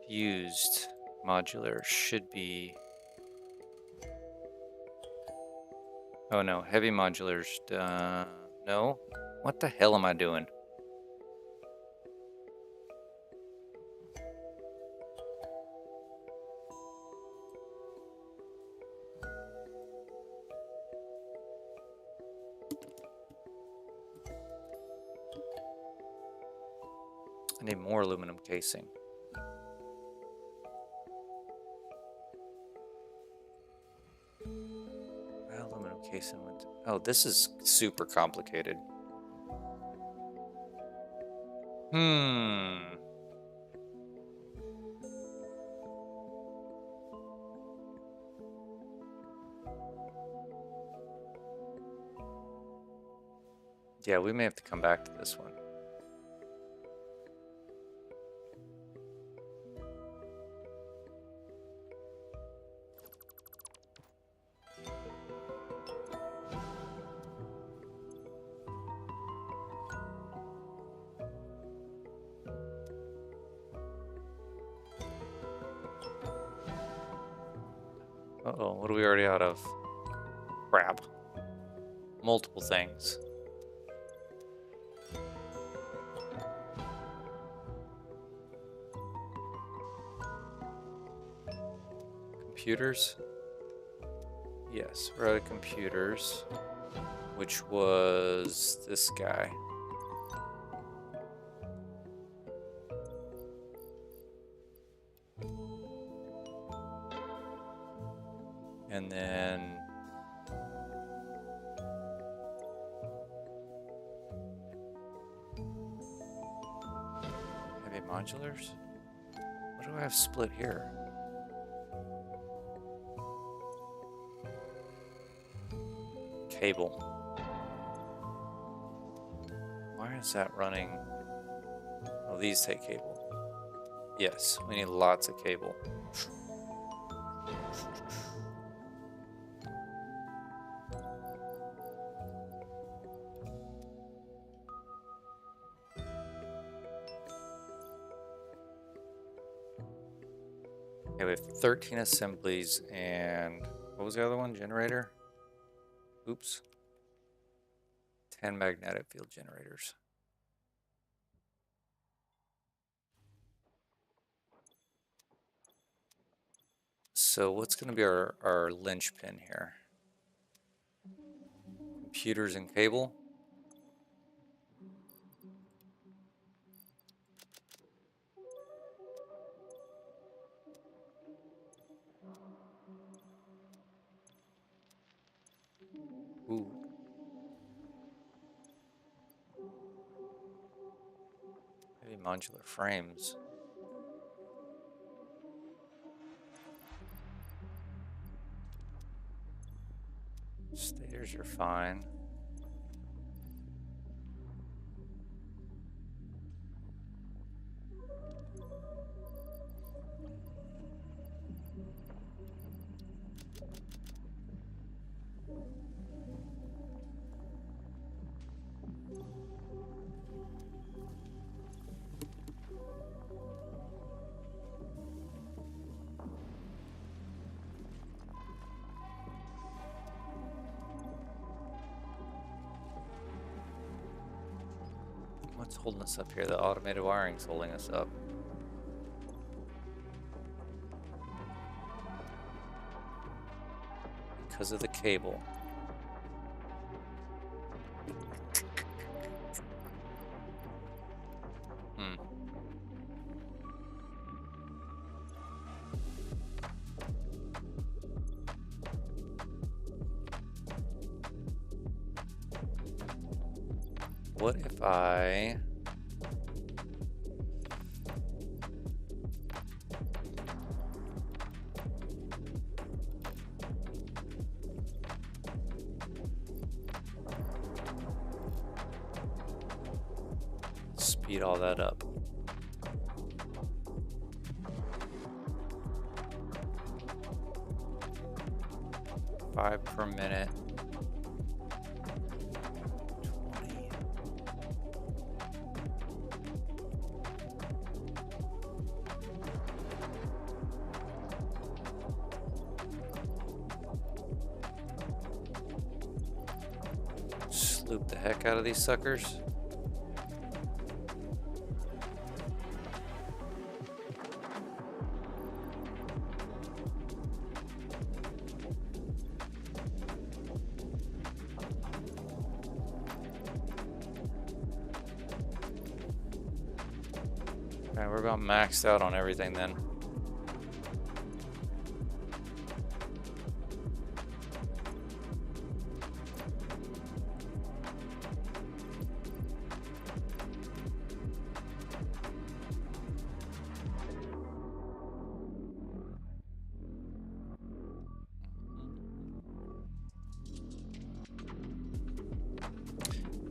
Fused modular should be. Oh no, heavy modulars done. No? What the hell am I doing? I need more aluminum casing. Aluminum casing went. Oh, this is super complicated. Yeah, we may have to come back to this one. Uh-oh, what are we already out of? Crap. Multiple things. Computers? Yes, we're out of computers, which was this guy. And then heavy modulars? What do I have split here? Cable. Why is that running? Oh, these take cable. Yes, we need lots of cable. Okay, we have 13 assemblies and what was the other one? Generator? Oops. 10 magnetic field generators. So what's going to be our linchpin here? Computers and cable? Maybe modular frames. Stairs are fine. What's holding us up here? The automated wiring's holding us up. Because of the cable. What if I... speed all that up? $5 per minute. 20. Sloop the heck out of these suckers. Alright, we're about maxed out on everything then.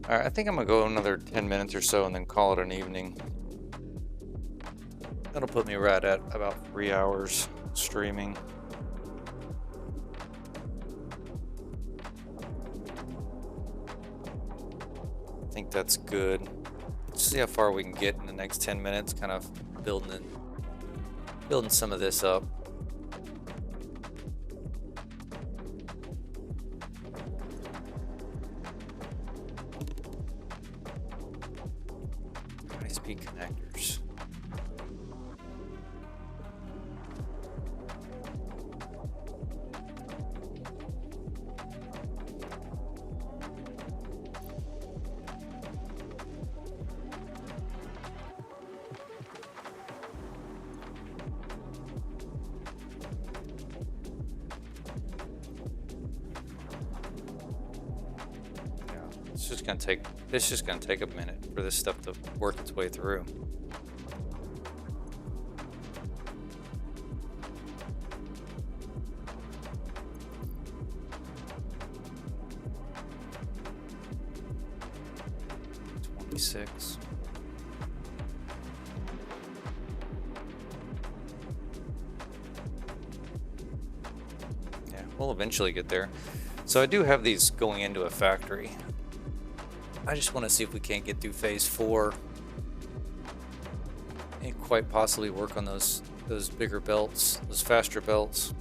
Alright, I think I'm gonna go another 10 minutes or so and then call it an evening. That'll put me right at about 3 hours streaming. I think that's good. Let's see how far we can get in the next 10 minutes, kind of building some of this up. High-speed connectors. It's just gonna take a minute for this stuff to work its way through. $26. Yeah, we'll eventually get there. So I do have these going into a factory. I just want to see if we can't get through phase 4 and quite possibly work on those bigger belts, those faster belts.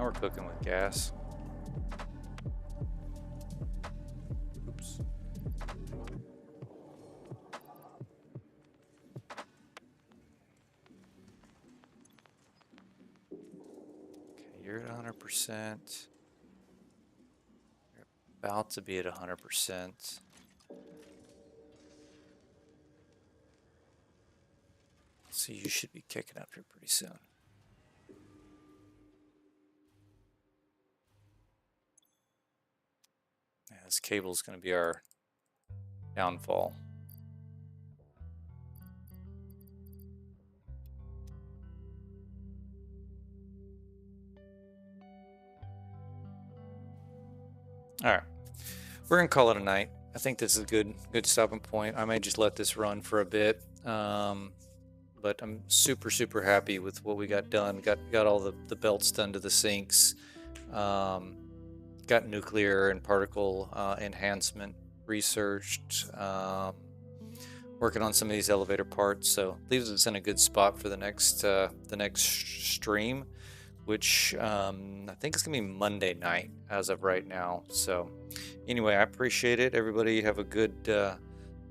Now we're cooking with gas. Oops. Okay, you're at 100%. You're about to be at 100%. So you should be kicking up here pretty soon. Yeah, this cable is going to be our downfall. All right, we're gonna call it a night. I think this is a good stopping point. I may just let this run for a bit, but I'm super happy with what we got done. Got all the belts done to the sinks. Got nuclear and particle enhancement researched. Working on some of these elevator parts, so leaves us in a good spot for the next stream, which I think it's gonna be Monday night as of right now. So anyway, I appreciate it. Everybody have a good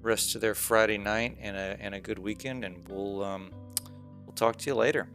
rest of their Friday night and a good weekend, and we'll talk to you later.